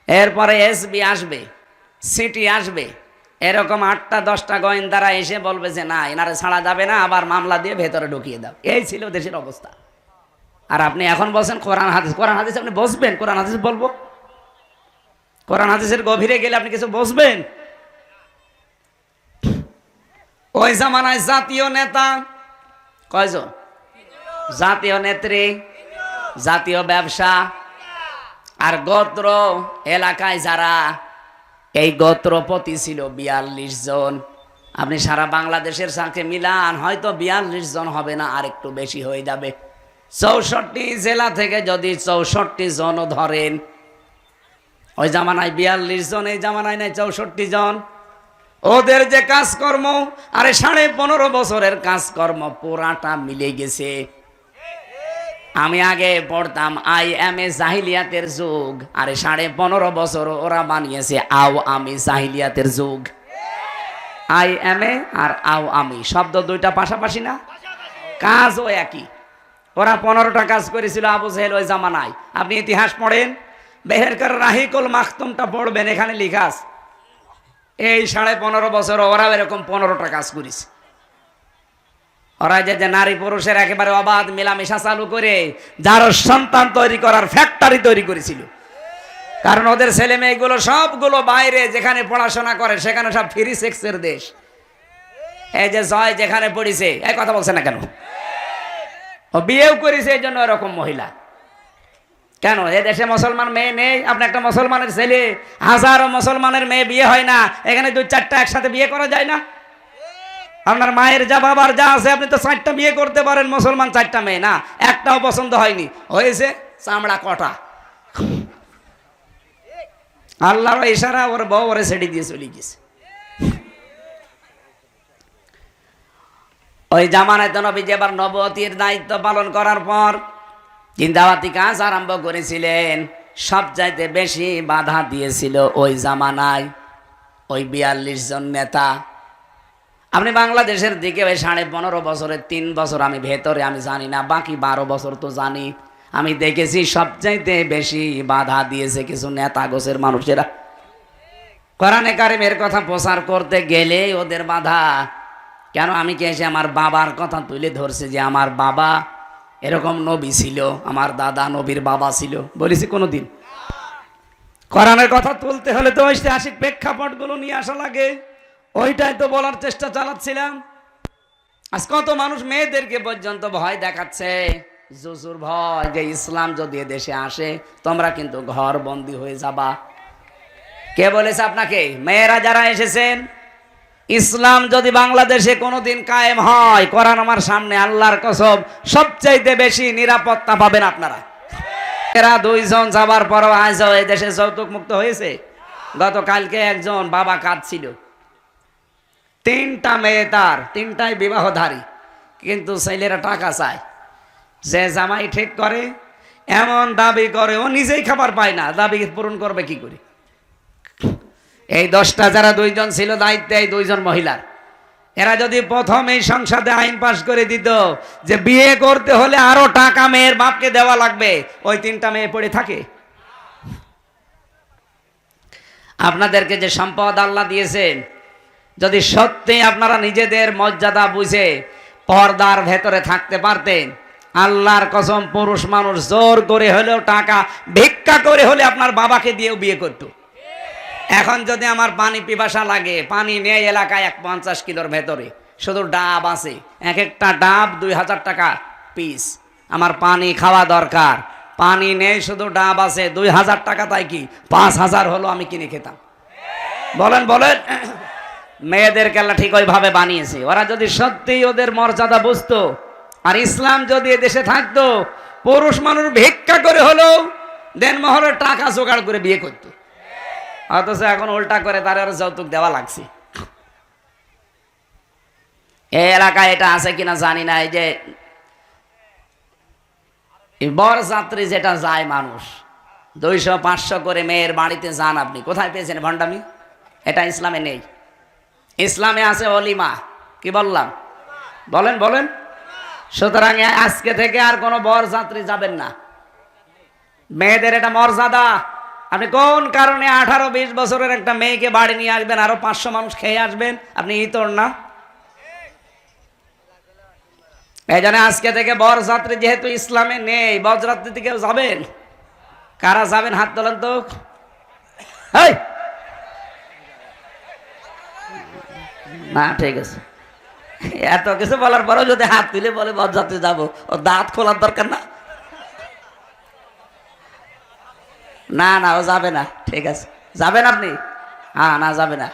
এরপরে এসবি আসবে, সিটি আসবে, এরকম 8টা 10টা গোয়েন্দারা এসে বলবে যে না, এনারে ছাড়া যাবে না, আবার মামলা দিয়ে ভেতরে ঢুকিয়ে দাও। এই ছিল দেশের অবস্থা। আর আপনি এখন বলছেন কোরআন হাদিস, কোরআন হাদিস আপনি বসবেন? কোরআন হাদিস বলবো? কোরআন হাদিসের গভীরে গেলে আপনি কিছু বসবেন? ওই জামানায় জাতীয় নেতা কয়জন? জাতীয় নেত্রী, জাতীয় ব্যবসা, আর গোত্র এলাকায় যারা, এই গোত্রপতি ছিল 42 জন। আপনি সারা বাংলাদেশের সাথে মিলান, হয়তো 42 জন হবে না, আর একটু বেশি হয়ে যাবে। 64 জেলা থেকে যদি 64 জনও ধরেন, ওই জামানায় 42 জন, এই জামানায় নাই 64 জন। ওদের যে কাজকর্ম, আরে 15.5 বছরের কাজকর্ম পুরাটা মিলে গেছে। আমি আগে পড়তাম IM জাহিলিয়াতের যুগ, আরে 15.5 বছর ওরা বানিয়েছে আমি জাহিলিয়াতের যুগ। আই এম এ আর আও আমি, শব্দ দুইটা পাশাপাশি না, কাজও একই। ওরা 15টা কাজ করেছিল আবু জেহেল ওই জামানায়। আপনি ইতিহাস পড়েন, বেহেরকার রাহিকুল মাখতুমটা পড়বেন, এখানে লেখা আছে এই 15.5 বছর ওরা এরকম 15টা কাজ করেছে। ওরা যে নারী পুরুষের একেবারে অবাধ মেলামেশা চালু করে যার সন্তান তৈরি করার ফ্যাক্টরি তৈরি করেছিল। কারণ ওদের ছেলে মেয়েগুলো সবগুলো বাইরে যেখানে পড়াশোনা করে সেখানে সব ফ্রি সেক্সের দেশ। এই যে জয় যেখানে পড়েছে, এই কথা বলছে না কেন, ও বিয়েও করেছে, এই জন্য এরকম মহিলা। কেন এ দেশে মুসলমান মেয়ে নেই? আপনি একটা মুসলমানের ছেলে, হাজারো মুসলমানের মেয়ে বিয়ে হয় না, এখানে 2-4টা একসাথে বিয়ে করা যায় না? আপনার মায়ের যা বাবার যা আছে আপনি তো 4টা বিয়ে করতে পারেন, মুসলমান 4টা মেয়ে না, একটাও পছন্দ হয়নি, হয়েছে চামড়া কটা। আল্লাহর ইশারা ওর বউ ওরে ছেড়ে দিয়ে চলে গেছে। ওই জামানায় তো নবী এবার নবুয়তির দায়িত্ব পালন করার পর জিন্দাবাতি কাজ আরম্ভ করেছিলেন। সবচাইতে বেশি বাধা দিয়েছিল ওই জামানায় ওই 42 জন নেতা। আপনি বাংলাদেশের দিকে ওই 15.5 বছরের 3 বছর আমি ভেতরে, আমি জানি না, বাকি 12 বছর তো জানি। আমি দেখেছি সবচাইতে বেশি বাধা দিয়েছে কিছু নেতা গোছের মানুষেরা। কোরআনে কারিমের কথা প্রচার করতে গেলে ওদের বাধা। কেন? আমি কি এসে আমার বাবার কথা তুলে ধরছে যে আমার বাবা এরকম নবী ছিল, আমার দাদা নবীর বাবা ছিল, বলেছি কোনোদিন? কোরআনের কথা তুলতে হলে তো ঐতিহাসিক প্রেক্ষাপটগুলো নিয়ে আসা লাগে, ওইটাই তো বলার চেষ্টা চালাচ্ছিলাম। আজ কত মানুষ মেয়েদেরকে পর্যন্ত ভয় দেখাচ্ছে, জুজুর ভয়, যে ইসলাম যদি দেশে আসে তোমরা কিন্তু ঘর বন্দী হয়ে যাবা। কে বলেছে আপনাকে? মেয়েরা যারা এসেছেন, ইসলাম যদি বাংলাদেশে কোনোদিন কায়েম হয়, কোরআন আমার সামনে, আল্লাহর কসম সবচাইতে বেশি নিরাপত্তা পাবেন আপনারা। এরা 2 জন যাবার পরও আজ এই দেশে যৌতুক মুক্ত হয়েছে। গতকালকে একজন বাবা কাঁদছিল, 3টা মেয়ে তার, 3টাই বিবাহধারী, কিন্তু ছেলেরা টাকা চায়। যে জামাই ঠিক করে এমন দাবি করে, ও নিজেই খাবার পায় না, দাবি পূরণ করবে কি করে? এই 10টা যারা 2 জন ছিল দায়িত্বে, এই 2 জন মহিলার, এরা যদি প্রথম এই সংসদে আইন পাশ করে দিত যে বিয়ে করতে হলে আরো টাকা মেয়ের বাপকে দেওয়া লাগবে, ওই 3টা মেয়ে পড়ে থাকে। আপনাদেরকে যে সম্পদ আল্লাহ দিয়েছেন, যদি সত্যি আপনারা নিজেদের মর্যাদা বুঝে পর্দার ভেতরে থাকতে পারতেন, আল্লাহর কসম পুরুষ মানুষ জোর করে হলেও টাকা ভিক্ষা করে হলে আপনার বাবাকে দিয়েও বিয়ে করত। এখন যদি আমার পানি পিপাসা লাগে, পানি নেই এলাকায় 50 কিলোর ভেতরে, শুধু ডাব আছে, এক একটা ডাব 2000 টাকা পিস। আমার পানি খাওয়া দরকার, পানি নেই, শুধু ডাব আছে, 2000 টাকা, তাই কি 5000 হলো আমি কিনে খেতাম? বলেন বলেন। মেয়েদেরকে আল্লাহ ঠিক ওইভাবে বানিয়েছে। ওরা যদি সত্যি ওদের মর্যাদা বুঝতো, আর ইসলাম যদি দেশে থাকতো, পুরুষ মানুষ ভিক্ষা করে হলেও দেনমোহরের টাকা জোগাড় করে বিয়ে করতো। অথচ এখন উল্টা করে তার যৌতুক দেওয়া লাগছে। এই এলাকায় এটা আছে কিনা জানি না, এই যে বরযাত্রী যেটা যায় মানুষ 200-500 করে মেয়ের বাড়িতে যান, আপনি কোথায় পেয়েছেন ভণ্ডামি? এটা ইসলামে নেই। ইসলামে আছে অলিমা। কি বললাম? বলেন বলেন। সুতরাং আজকে থেকে আর কোনো বরযাত্রী যাবেন না। মেয়েদের এটা মর্যাদা। আপনি কোন কারণে 18-20 বছরের একটা মেয়েকে বাড়ি নিয়ে আসবেন, আরো 500 মানুষ খেয়ে আসবেন? আপনি ইতর না? এই জন্য আজকে থেকে বরযাত্রী যেহেতু ইসলামে নেই, বরযাত্রীতে কেউ যাবেন? কারা যাবেন হাত তোলেন তো। না ঠিক আছে, এত কিছু বলার পরেও যদি হাত তুলে বলে বরযাত্রী যাবো, ও দাঁত খোলার দরকার না? না না, ও যাবে না। ঠিক আছে, যাবেন আপনি? হ্যাঁ, না যাবে না।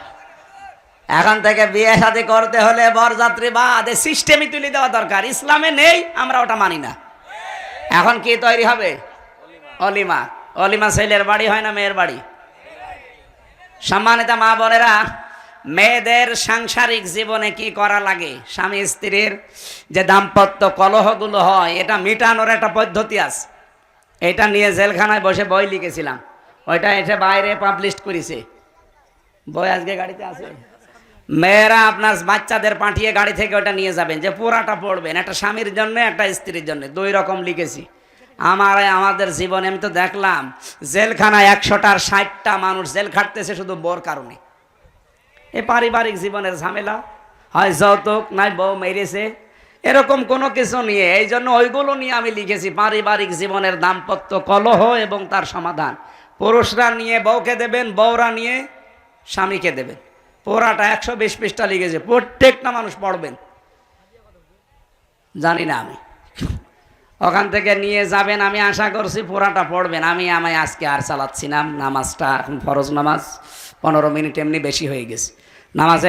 এখন থেকে বিয়ে শাদী করতে হলে বরযাত্রী বাদ সিস্টেমই তুলে দেওয়া দরকার। ইসলামে নেই, আমরা ওটা মানি না। এখন কি তৈরি হবে? অলিমা। অলিমা ছেলের বাড়ি হয় না মেয়ের বাড়ি? সম্মানিত মা বোনেরা, মেয়েদের সাংসারিক জীবনে কি করা লাগে, স্বামী স্ত্রীর যে দাম্পত্য কলহগুলো হয়, এটা মিটানোর একটা পদ্ধতি আছে। এটা নিয়ে জেলখানায় বসে বই লিখেছিলাম, ওইটা এসে বাইরে পাবলিশ করেছে বই, আজকে গাড়িতে আছে। মেয়েরা আপনার বাচ্চাদের পাঠিয়ে গাড়ি থেকে ওটা নিয়ে যাবেন, যে পুরাটা পড়বেন, একটা স্বামীর জন্য একটা স্ত্রীর জন্য, 2 রকম লিখেছি। আমাদের জীবনে আমি তো দেখলাম জেলখানায় 100টার 60টা মানুষ জেল খাটতেছে শুধু বউর কারণে। এ পারিবারিক জীবনের ঝামেলা, হয় যৌতুক, নাই বউ মেরেছে, এরকম কোনো কিছু নিয়ে। এই জন্য ওইগুলো নিয়ে আমি লিখেছি পারিবারিক জীবনের দাম্পত্য কলহ এবং তার সমাধান। পুরুষরা নিয়ে বউকে দেবেন, বউরা নিয়ে স্বামীকে দেবেন। পুরাটা 120 পৃষ্ঠা লিখেছে, প্রত্যেকটা মানুষ পড়বেন। জানি না আমি, ওখান থেকে নিয়ে যাবেন, আমি আশা করছি পুরাটা পড়বেন। আমি আজকে আর চালাচ্ছি না নামাজটা, এখন ফরজ নামাজ 15 মিনিট এমনি বেশি হয়ে গেছে নামাজে।